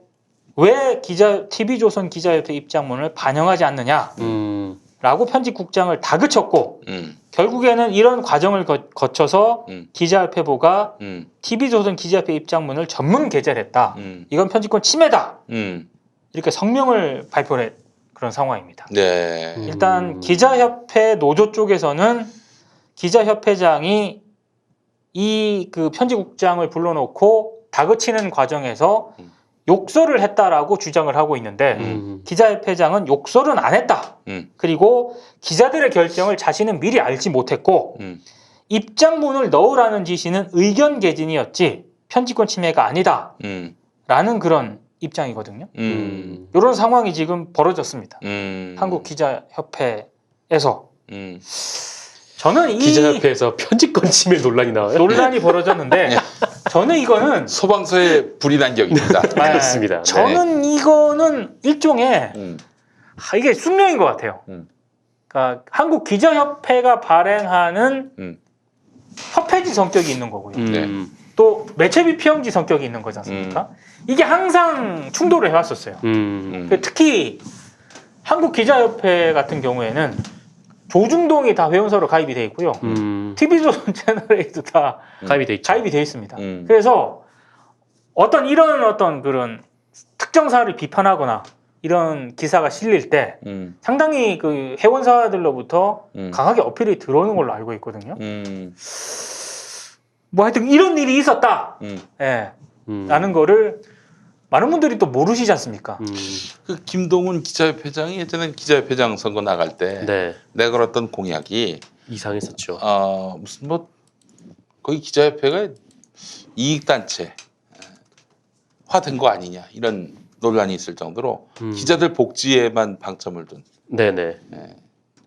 왜 TV조선 기자협회 입장문을 반영하지 않느냐라고 편집국장을 다그쳤고 결국에는 이런 과정을 거쳐서 기자협회보가 TV조선 기자협회 입장문을 전문 게재를 했다. 이건 편집권 침해다. 이렇게 성명을 발표한 그런 상황입니다. 네. 일단 기자협회 노조 쪽에서는 기자협회장이 이 그 편집국장을 불러놓고 다그치는 과정에서 욕설을 했다라고 주장을 하고 있는데 기자협회장은 욕설은 안 했다. 그리고 기자들의 결정을 자신은 미리 알지 못했고 입장문을 넣으라는 지시는 의견 개진이었지 편집권 침해가 아니다. 라는 그런 입장이거든요. 이런 상황이 지금 벌어졌습니다. 한국 기자협회에서 저는 이 기자협회에서 편집권 침해 논란이 나와요. 논란이 벌어졌는데 저는 이거는 소방서의 불이 난 격입니다. 그렇습니다. 저는 이거는 일종의 이게 숙명인 것 같아요. 그러니까 한국 기자협회가 발행하는 협회지 성격이 있는 거고요. 네. 또 매체 비평지 성격이 있는 거지 않습니까? 이게 항상 충돌을 해왔었어요. 특히 한국기자협회 같은 경우에는 조중동이 다 회원사로 가입이 돼 있고요. TV조선 채널에도 다 가입이 돼 있죠. 가입이 돼 있습니다. 그래서 이런 어떤 그런 특정 사를 비판하거나 이런 기사가 실릴 때 상당히 그 회원사들로부터 강하게 어필이 들어오는 걸로 알고 있거든요. 뭐 하여튼 이런 일이 있었다. 예. 라는 거를 많은 분들이 또 모르시지 않습니까? 그 김동훈 기자협회장이 예전에 기자협회장 선거 나갈 때 네. 내걸었던 공약이 이상했었죠. 무슨 뭐 거기 기자협회가 이익단체 화된 거 아니냐 이런 논란이 있을 정도로 기자들 복지에만 방점을 둔 네네.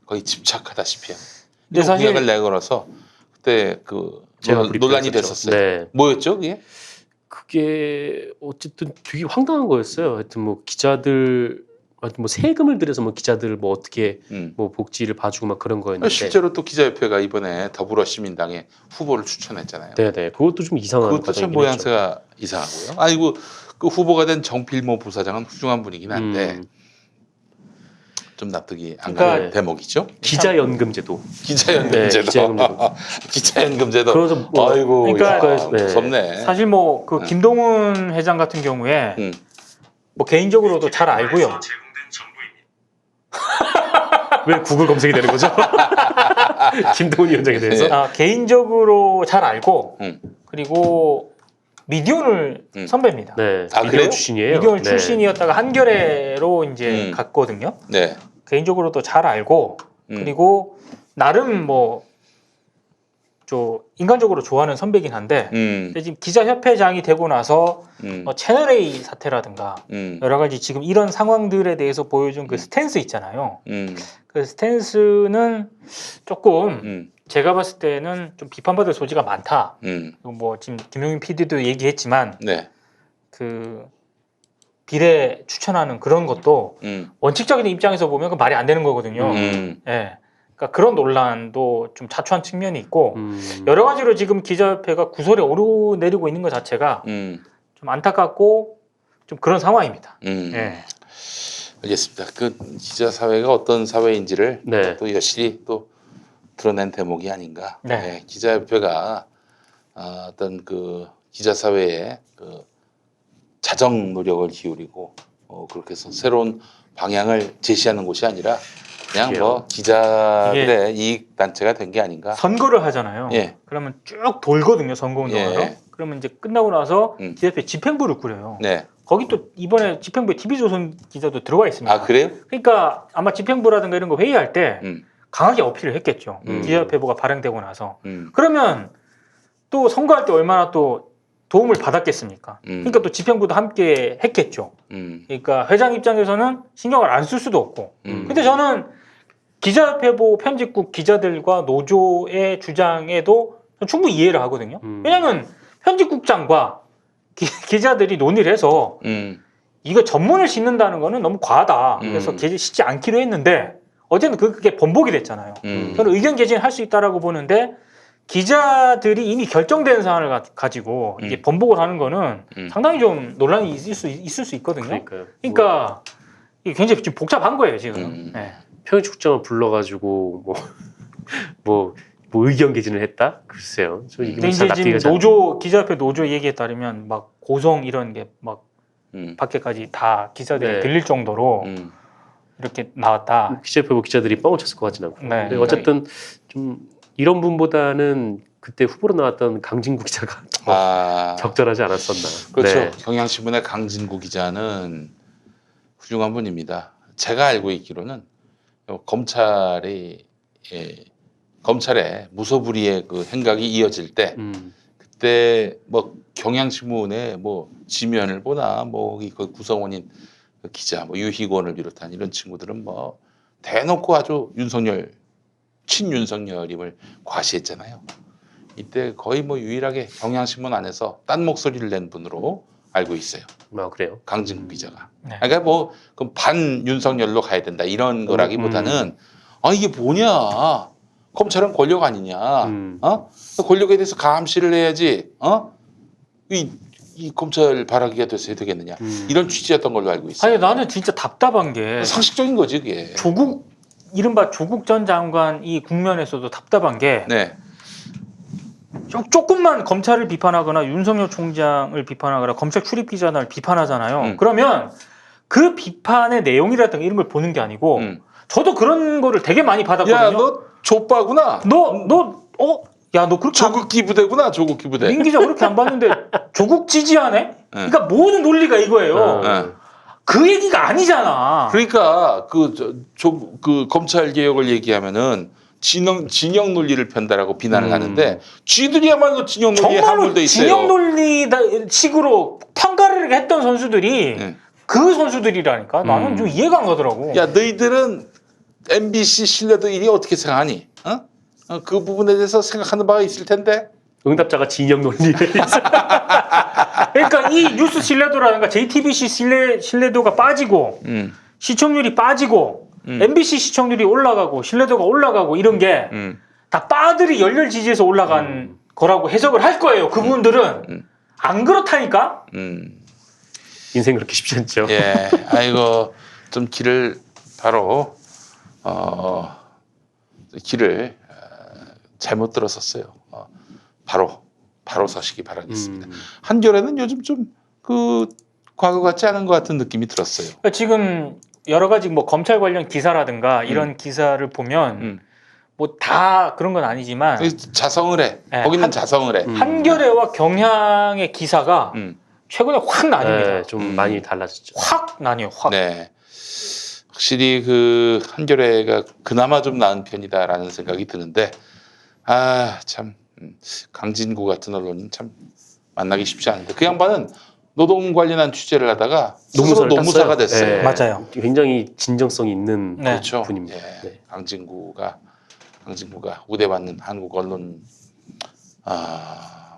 거의 집착하다시피 한 근데 이런 사실- 공약을 내걸어서 그때 그 제가 논란이 브리핑했었죠. 됐었어요. 네. 뭐였죠 그게? 그게 어쨌든 되게 황당한 거였어요. 하여튼 뭐 기자들 하여튼 뭐 세금을 들여서 뭐 기자들 뭐 어떻게 뭐 복지를 봐주고 막 그런 거였는데 실제로 또 기자협회가 이번에 더불어시민당의 후보를 추천했잖아요. 네네. 그것도 좀 이상한 그것도 참 과정이긴 했죠. 모양새가 이상하고요. 아이고 그 후보가 된 정필모 부사장은 훌륭한 분이긴 한데 좀 납득이 안 가는 그러니까 대목이죠. 기자연금제도. 기자연금제도. 네, 기자연금제도. 기자연금제도. 그래서 뭐 아이고, 그러니까 야, 네. 무섭네. 사실 뭐 그 김동훈 회장 같은 경우에 음. 뭐 개인적으로도 잘 알고요. 왜 구글 검색이 되는 거죠? 김동훈 위원장에 대해서. 네. 개인적으로 잘 알고 음. 그리고 미디어를 선배입니다. 네. 아, 미디어 그래요? 출신이에요. 미디어 네. 출신이었다가 한겨레로 이제 음. 갔거든요. 네. 개인적으로도 잘 알고 그리고 나름 뭐 인간적으로 좋아하는 선배긴 한데 근데 지금 기자협회장이 되고 나서 채널 A 사태라든가 여러 가지 지금 이런 상황들에 대해서 보여준 그 스탠스 있잖아요. 그 스탠스는 조금 제가 봤을 때는 좀 비판받을 소지가 많다. 뭐 지금 김용민 PD도 얘기했지만 네. 그 비례 추천하는 그런 것도 원칙적인 입장에서 보면 그 말이 안 되는 거거든요. 예. 그러니까 그런 논란도 좀 자초한 측면이 있고 여러 가지로 지금 기자협회가 구설에 오르내리고 있는 것 자체가 좀 안타깝고 좀 그런 상황입니다. 예. 알겠습니다. 그 기자 사회가 어떤 사회인지를 네. 또 여실히 또 드러낸 대목이 아닌가. 네. 네, 기자협회가 어떤 그 기자 사회에 그 자정 노력을 기울이고 그렇게 해서 새로운 방향을 제시하는 곳이 아니라 그냥 뭐 기자들의 이익 단체가 된 게 아닌가. 선거를 하잖아요. 예. 그러면 쭉 돌거든요. 선거운동하러. 예. 그러면 이제 끝나고 나서 기자협회 집행부를 꾸려요. 네. 거기 또 이번에 집행부에 TV조선 기자도 들어가 있습니다. 아 그래요? 그러니까 아마 집행부라든가 이런 거 회의할 때 강하게 어필을 했겠죠. 기자협회부가 발행되고 나서. 그러면 또 선거할 때 얼마나 또 도움을 받았겠습니까? 그러니까 또 집행부도 함께 했겠죠. 그러니까 회장 입장에서는 신경을 안 쓸 수도 없고. 근데 저는 기자협회부 편집국 기자들과 노조의 주장에도 충분히 이해를 하거든요. 왜냐하면 편집국장과 기자들이 논의를 해서 이거 전문을 싣는다는 거는 너무 과하다. 그래서 싣지 않기로 했는데 어제는 그게 번복이 됐잖아요. 저는 의견 개진을 할 수 있다라고 보는데 기자들이 이미 결정된 사안을 가지고 이게 번복을 하는 거는 상당히 좀 논란이 있을 수 있거든요. 그러니까요. 그러니까 이게 굉장히 지금 복잡한 거예요 지금. 네. 편집국장을 불러가지고 뭐 의견 개진을 했다? 글쎄요. 저 이게 근데 잘 이제 납득이 지금 잘 기자협회 노조 얘기에 따르면 막 고성 이런 게 막 밖에까지 다 기자들이 네. 들릴 정도로 이렇게 나왔다. 기자협회 기자들이 뻥을 쳤을 것 같진 않고. 네. 근데 어쨌든 좀 이런 분보다는 그때 후보로 나왔던 강진구 기자가 더 적절하지 않았었나. 그렇죠. 네. 경향신문의 강진구 기자는 훌륭한 분입니다. 제가 알고 있기로는 검찰의 무소불위의 그 행각이 이어질 때 그때 뭐 경향신문의 뭐 지면을 보나 뭐 그 구성원인 그 기자 뭐 유희권을 비롯한 이런 친구들은 뭐 대놓고 아주 친윤석열임을 과시했잖아요. 이때 거의 뭐 유일하게 경향신문 안에서 딴 목소리를 낸 분으로 알고 있어요. 아 그래요? 강진구 기자가. 네. 그러니까 뭐 그럼 반 윤석열로 가야 된다 이런 거라기보다는 이게 뭐냐? 검찰은 권력 아니냐? 권력에 대해서 감시를 해야지. 이 검찰 발악이가 돼서 되겠느냐 이런 취지였던 걸로 알고 있어요. 아니 나는 진짜 답답한 게 상식적인 거지 그게. 조국 이른바 조국 전 장관 이 국면에서도 답답한 게 네. 조금만 검찰을 비판하거나 윤석열 총장을 비판하거나 검찰 출입 기자단을 비판하잖아요. 그러면 그 비판의 내용이라든가 이런 걸 보는 게 아니고 저도 그런 거를 되게 많이 받았거든요. 야, 너 족바구나. 야, 너 그렇게 조국기 부대구나. 조국기 부대. 민 기자 그렇게 안 봤는데 조국 지지하네? 그러니까 모든 논리가 이거예요. 네. 그 얘기가 아니잖아. 그러니까 그 검찰 개혁을 얘기하면은 진영 논리를 편다라고 비난을 하는데 쥐들이야말로 진영 논리에 정말로 함몰돼 있어요. 진영 논리 식으로 편가르르 했던 선수들이 네. 그 선수들이라니까 나는 좀 이해가 안 가더라고. 야, 너희들은 MBC 신뢰도 1위 어떻게 생각하니? 그 부분에 대해서 생각하는 바가 있을 텐데. 응답자가 진영 논리에 있어. 그러니까 이 뉴스 신뢰도라든가 JTBC 신뢰도가 빠지고 시청률이 빠지고 MBC 시청률이 올라가고 신뢰도가 올라가고 이런 게 다 빠들이 열렬 지지해서 올라간 거라고 해석을 할 거예요. 그분들은 안 그렇다니까. 인생 그렇게 쉽지 않죠. 예, 아이고 좀 길을 바로 길을 잘못 들었었어요. 바로 서시기 바라겠습니다. 한겨레는 요즘 좀 그 과거 같지 않은 것 같은 느낌이 들었어요. 그러니까 지금 여러 가지 뭐 검찰 관련 기사라든가 이런 기사를 보면 뭐 다 그런 건 아니지만 자성을 해. 네, 거기는 자성을 해. 한겨레와 경향의 기사가 최근에 확 나뉩니다. 네, 좀 많이 달라졌죠. 확 나뉘어. 확. 네. 확실히 그 한겨레가 그나마 좀 나은 편이다라는 생각이 드는데 참 강진구 같은 언론인 참 만나기 쉽지 않은데 그 양반은 노동 관련한 취재를 하다가 스스로 노무사를 노무사가 땄어요. 됐어요. 네. 맞아요. 굉장히 진정성 있는 네. 그렇죠. 분입니다. 예. 네. 강진구가 우대받는 한국 언론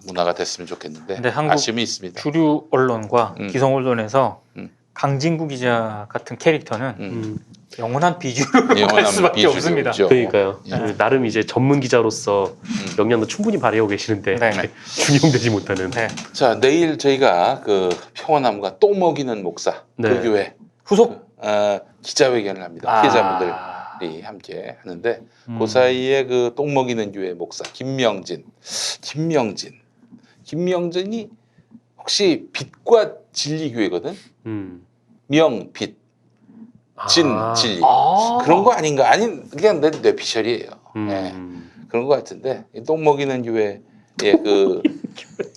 문화가 됐으면 좋겠는데 근데 한국 아쉬움이 있습니다. 주류 언론과 기성 언론에서 음. 강진구 기자 같은 캐릭터는 영원한 비주류로 영원한 갈 수밖에 비주류 없습니다. 없죠. 그러니까요. 예. 그 나름 이제 전문 기자로서 역량도 충분히 발휘하고 계시는데 네. 중용되지 못하는. 네. 자, 내일 저희가 그 평화나무가 똥 먹이는 목사 네. 그 교회 후속 기자회견을 합니다. 피해자분들이 함께 하는데 그 사이에 그 똥 먹이는 교회 목사 김명진이 혹시 빛과 진리 교회거든. 명, 빛, 진리 그런 거 아닌가? 아니 그냥 내 뇌피셜이에요. 네. 그런 거 같은데 이 똥 먹이는 교회의 그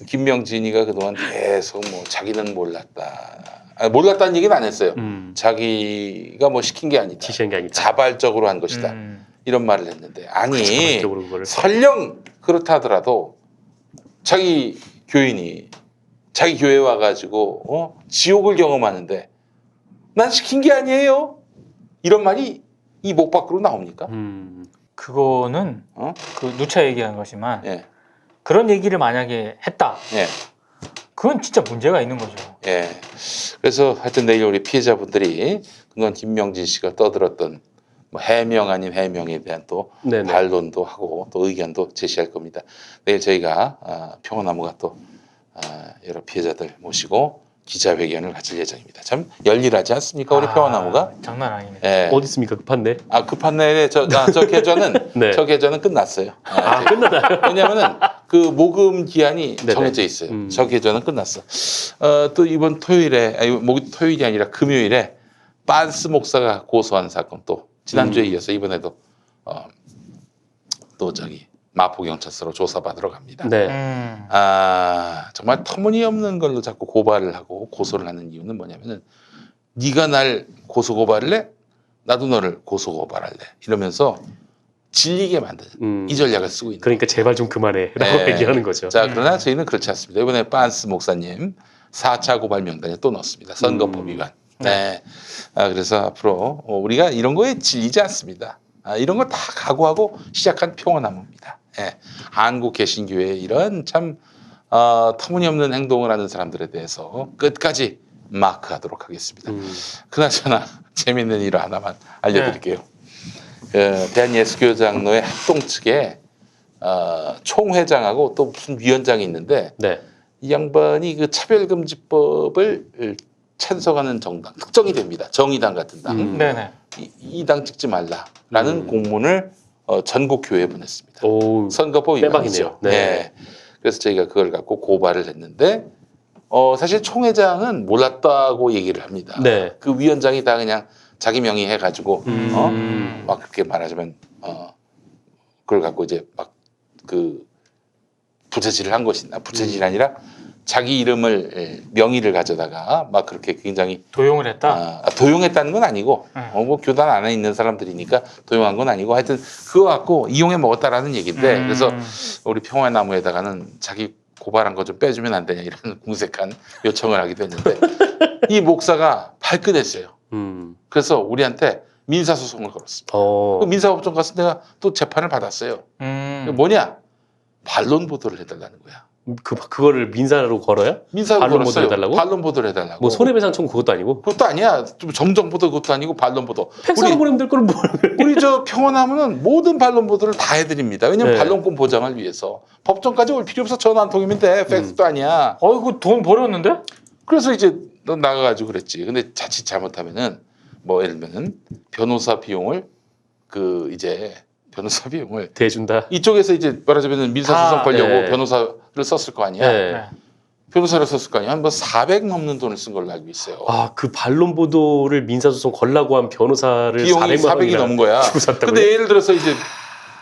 김명진이가 그동안 계속 뭐 자기는 몰랐다는 얘기는 안 했어요. 자기가 뭐 시킨 게 아니다. 지시한 게 아니다. 자발적으로 한 것이다. 이런 말을 했는데 아니 자발적으로 그거를. 설령 그렇다 하더라도 자기 교인이 자기 교회 와가지고 지옥을 경험하는데 난 시킨 게 아니에요. 이런 말이 이 목 밖으로 나옵니까? 그거는 그 누차 얘기한 것이만 예, 그런 얘기를 만약에 했다. 예, 그건 진짜 문제가 있는 거죠. 예. 그래서 하여튼 내일 우리 피해자분들이 그동안 김명진 씨가 떠들었던 뭐 해명 아닌 해명에 대한 또 네네. 반론도 하고 또 의견도 제시할 겁니다. 내일 저희가 평화나무가 또 여러 피해자들 모시고 기자회견을 가질 예정입니다. 참 열일하지 않습니까, 우리 평화나무가? 장난 아닙니다. 예. 어디 있습니까 급한데? 급한 내에 저 계좌는 네. 저 계좌는 끝났어요. 끝나나요? 왜냐하면은 그 모금 기한이 네네. 정해져 있어요. 저 계좌는 끝났어. 또 이번 토요일에 토요일이 아니라 금요일에 빤스 목사가 고소한 사건 또 지난주에 이어서 이번에도 또 저기 마포경찰서로 조사받으러 갑니다. 네. 정말 터무니없는 걸로 자꾸 고발을 하고 고소를 하는 이유는 뭐냐면은 네가 날 고소 고발을 해? 나도 너를 고소 고발할래. 이러면서 질리게 만드는 이 전략을 쓰고 있는 그러니까 제발 좀 그만해라고 네. 얘기하는 거죠. 자, 그러나 저희는 그렇지 않습니다. 이번에 빤스 목사님 4차 고발 명단에 또 넣었습니다. 선거법 위반. 네. 그래서 앞으로 우리가 이런 거에 질리지 않습니다. 이런 걸 다 각오하고 시작한 평화나무입니다. 예. 한국 개신교회의 이런 참 터무니없는 행동을 하는 사람들에 대해서 끝까지 마크하도록 하겠습니다. 그나저나 재밌는 일 하나만 알려드릴게요. 대한예수교장로회 합동 측에 총회장하고 또 무슨 위원장이 있는데 네. 이 양반이 그 차별금지법을 찬성하는 정당 특정이 됩니다. 정의당 같은 당. 네네. 이 당 찍지 말라라는 공문을 전국 교회에 보냈습니다. 오, 선거법 빼박이네요. 위반이죠. 네. 네. 그래서 저희가 그걸 갖고 고발을 했는데 사실 총회장은 몰랐다고 얘기를 합니다. 네. 그 위원장이 다 그냥 자기 명의 해가지고 음. 막 그렇게 말하자면 그걸 갖고 이제 막 그 부채질을 한 것이나 부채질이 아니라 자기 이름을 명의를 가져다가 막 그렇게 굉장히 도용을 했다. 도용했다는 건 아니고 네. 뭐 교단 안에 있는 사람들이니까 도용한 건 아니고 하여튼 그거 갖고 이용해 먹었다라는 얘기인데 그래서 우리 평화나무에다가는 자기 고발한 거 좀 빼주면 안 되냐 이런 궁색한 요청을 하기도 했는데 이 목사가 발끈했어요. 그래서 우리한테 민사소송을 걸었습니다. 그 민사법정 가서 내가 또 재판을 받았어요. 뭐냐? 반론 보도를 해달라는 거야. 그거를 민사로 걸어요? 민사로 반론 걸었어요. 보도를 해달라고? 반론 보도를 해달라고. 뭐 손해배상 청구 그것도 아니고? 그것도 아니야. 좀 정정 보도 그것도 아니고 반론 보도. 팩스로 보내면 될 거를 뭘? 우리 저 평화나무는 모든 반론 보도를 다 해드립니다. 왜냐면 네. 반론권 보장을 위해서 법정까지 올 필요 없어. 전화 한 통이면 돼. 팩스도 아니야. 어이구 돈 버렸는데? 그래서 이제 너 나가가지고 그랬지. 근데 자칫 잘못하면은 뭐 예를 들면은 변호사 비용을 변호사 비용을 대준다. 이쪽에서 이제 말하자면 민사소송 걸려고 네. 변호사를 썼을 거 아니야. 네. 네. 변호사를 썼을 거 아니야. 한 뭐 400 넘는 돈을 쓴 걸로 알고 있어요. 그 반론 보도를 민사소송 걸라고 한 변호사를 비용이 400만 400이 원이나 넘은 거야. 주고 샀다고요? 근데 예를 들어서 이제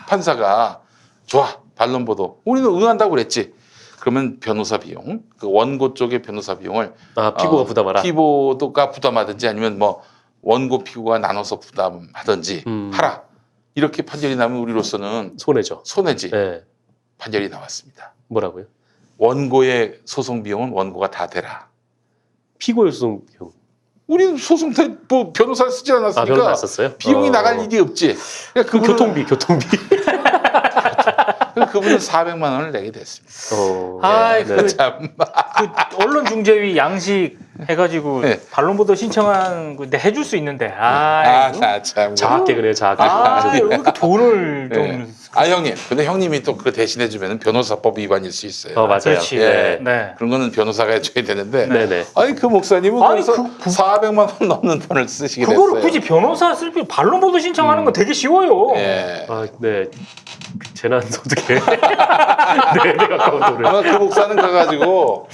판사가 좋아 반론 보도 우리는 응한다고 그랬지. 그러면 변호사 비용, 그 원고 쪽의 변호사 비용을 피고가 부담하라. 피고가 부담하든지 아니면 뭐 원고 피고가 나눠서 부담하든지 하라. 이렇게 판결이 나면 우리로서는 손해죠. 손해지. 네. 판결이 나왔습니다. 뭐라고요? 원고의 소송 비용은 원고가 다 대라. 피고의 소송 비용. 우리는 소송 때 뭐 변호사를 쓰지 않았으니까 변호사 안 썼어요? 비용이 나갈 일이 없지. 그러니까 그 교통비. 그분은 400만 원을 내게 됐습니다. 아이 네. 그 언론중재위 양식 해가지고 네. 반론보도 신청한 건데 해줄 수 있는데 참. 자학계 그래요, 자학계. 왜 이렇게 돈을 네. 좀 형님. 근데 형님이 또 그거 대신해 주면 변호사법 위반일 수 있어요. 맞아요. 그렇지. 예. 네. 그런 거는 변호사가 해줘야 되는데. 네네. 아니 그 목사님은 아니, 그래서 400만 원 넘는 돈을 쓰시게 그거를 됐어요. 굳이 변호사 쓸 필요 반론보도 신청하는 건 되게 쉬워요. 예. 네. 재난소득에 4배 가까운 돈을. 아마 그 목사는 가가지고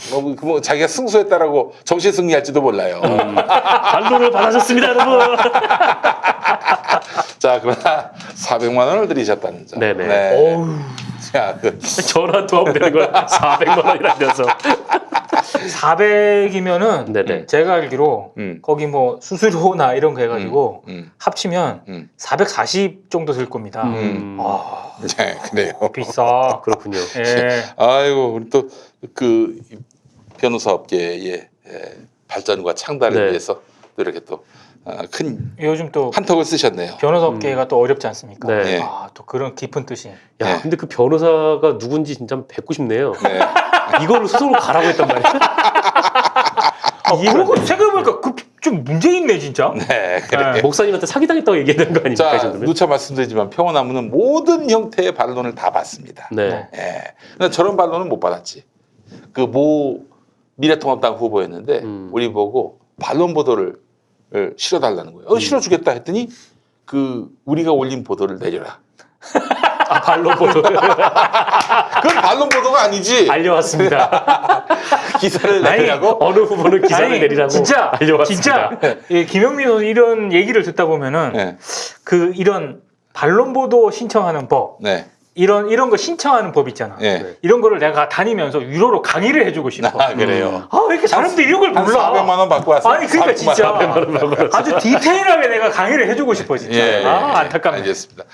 자기가 승소했다라고 정신 승리할지도 몰라요. 반론을 받으셨습니다, 여러분. 자, 그러나 400만 원을 들이셨다는 점. 네네. 네. 어우. 자, 전화 또 하면 되는 걸 400만 원이라면서. 400이면은 네네. 제가 알기로 거기 뭐 수수료나 이런 거 해가지고 합치면 440 정도 들 겁니다. 네, 그래요. 비싸. 그렇군요. 예. 아이고, 우리 또 그 변호사 업계의 발전과 창달을 네. 위해서 또 이렇게 또 큰 요즘 또 한턱을 쓰셨네요. 변호사업계가 또 어렵지 않습니까? 네. 또 그런 깊은 뜻이. 야, 네. 근데 그 변호사가 누군지 진짜 뵙고 싶네요. 네. 이거를 소송으로 가라고 했단 말이야. 그런 거 생각해보니까 좀 문제 있네 진짜. 네, 그래. 네. 목사님한테 사기당했다고 얘기해야 되는 거 아닙니까? 이 자, 정도면? 누차 말씀드리지만 평화나무는 모든 형태의 반론을 다 받습니다. 네. 예. 근데 저런 반론은 못 받았지. 그 모 미래통합당 후보였는데 우리 보고 반론 보도를 실어달라는 거예요. 실어주겠다 했더니 그 우리가 올린 보도를 내려라. 반론 보도. 그건 반론 보도가 아니지. 알려왔습니다. 기사를 내라고. 어느 후보는 기사를 내리라고 진짜 알려왔습니다. 진짜 예, 김영민 의원 이런 얘기를 듣다 보면은 네. 이런 반론 보도 신청하는 법 네. 이런 거 신청하는 법 있잖아. 네. 이런 거를 내가 다니면서 유료로 강의를 해주고 싶어. 그래요. 왜 이렇게 사람들이 이런 걸 한 몰라? 400만 원 받고 왔어요. 아니 그러니까 400만 진짜 원. 아주 디테일하게 내가 강의를 해주고 싶어 진짜. 예, 안타깝네. 알겠습니다.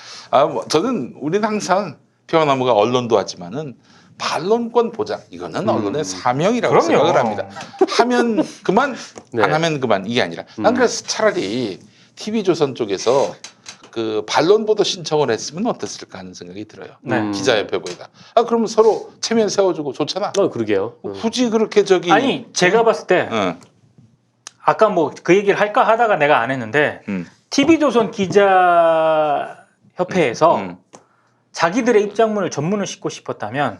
저는 우리는 항상 평화나무가 언론도 하지만은 반론권 보장 이거는 언론의 사명이라고 그럼요. 생각을 합니다. 하면 그만, 네. 안 하면 그만 이게 아니라 난 그래서 차라리 TV조선 쪽에서 그 반론 보도 신청을 했으면 어땠을까 하는 생각이 들어요. 네. 기자협회보다. 그러면 서로 체면 세워주고 좋잖아. 그러게요. 굳이 그렇게 아니 제가 봤을 때 응. 아까 뭐 그 얘기를 할까 하다가 내가 안 했는데 TV조선 기자협회에서 자기들의 입장문을 전문을 싣고 싶었다면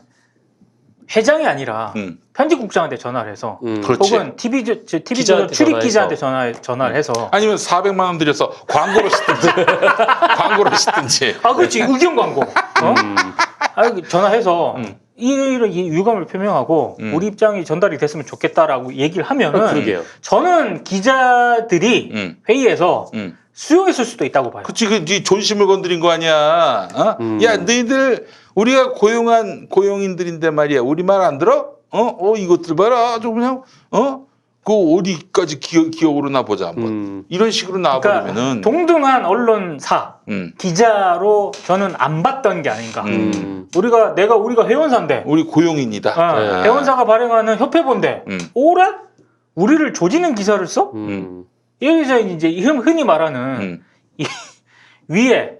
회장이 아니라 편집국장한테 전화를 해서 그렇지. 혹은 TV 기자한테 출입 전화해서. 기자한테 전화를 해서 아니면 400만 원 들여서 광고를 싣든지 광고를 싣든지. 아 그렇지 의견 광고 전화해서 이런 이 유감을 표명하고 우리 입장이 전달이 됐으면 좋겠다라고 얘기를 하면은 그러게요. 저는 기자들이 회의에서 수용했을 수도 있다고 봐요. 그치, 네 존심을 건드린 거 아니야. 어? 야, 너희들 우리가 고용한 고용인들인데 말이야. 우리 말 안 들어? 이것들 봐라. 아주 그냥 그 어디까지 기억으로 나보자 한번. 이런 식으로 나와버리면은 그러니까 동등한 언론사 기자로 저는 안 봤던 게 아닌가. 우리가 회원사인데 우리 고용인이다. 네. 회원사가 발행하는 협회본데 오라 우리를 조지는 기사를 써? 여기서 이제 흔히 말하는 이 위에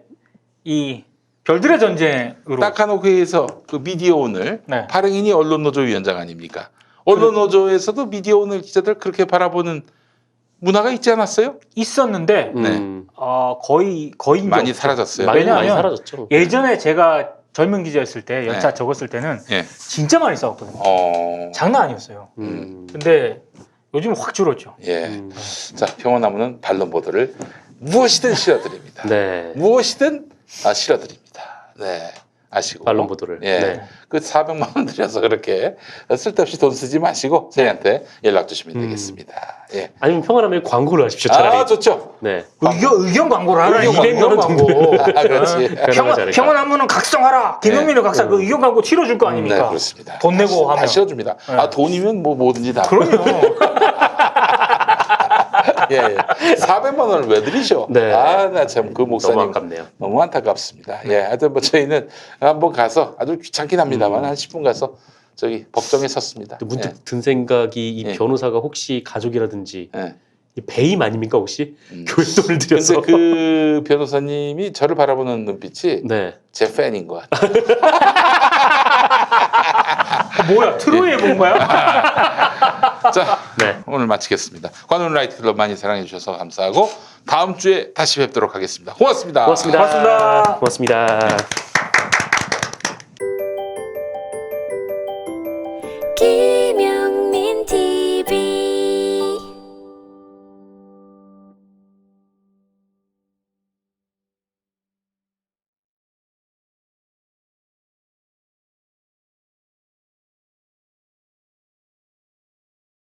이 별들의 전쟁으로 딱하노 회에서 그 미디어 오늘 네. 발행인이 언론노조 위원장 아닙니까? 언론노조에서도 미디어 오늘 기자들 그렇게 바라보는 문화가 있지 않았어요? 있었는데 네. 거의 이제 많이 없죠. 사라졌어요. 많이 왜냐하면 사라졌죠. 예전에 제가 젊은 기자였을 때 연차 네. 적었을 때는 예. 진짜 많이 싸웠거든요. 장난 아니었어요. 근데 요즘은 확 줄었죠. 예. 자, 평화나무는 반론 보도를 무엇이든 실어드립니다. 네. 무엇이든 실어드립니다. 네. 아시고. 반론 보도를. 예. 네. 그 400만 원 들여서 그렇게 쓸데없이 돈 쓰지 마시고 저희한테 연락 주시면 되겠습니다. 예. 아니면 평화라면 광고를 하십시오. 차라리. 좋죠. 네. 의견 광고를 하라. 의견 200만 원 광고. 광고. 그렇지. 변호하지 않을까. 평화나무는 각성하라. 김용민을 각성. 그 의견 광고 치러줄 거 아닙니까? 네, 그렇습니다. 돈 내고 하면. 다 실어줍니다. 네. 돈이면 뭐 뭐든지 다. 그럼요. 예, 예. 400만 원을 왜 드리셔? 네. 나 참 그 목사님 너무 아깝네요. 너무 안타깝습니다. 예, 하여튼 뭐 저희는 한번 가서 아주 귀찮긴 합니다만 한 10분 가서 저기 법정에 섰습니다. 또 문득 든 생각이 이 예. 변호사가 혹시 가족이라든지 예. 이 배임 아닙니까 혹시 교회 돈을 들여서? 근데 그 변호사님이 저를 바라보는 눈빛이 네. 제 팬인 것 같아요. 뭐야? 트로이의 뭔가요? 자, 네. 오늘 마치겠습니다. 관훈 라이트 클럽 많이 사랑해 주셔서 감사하고 다음 주에 다시 뵙도록 하겠습니다. 고맙습니다. 고맙습니다. 고맙습니다. 고맙습니다.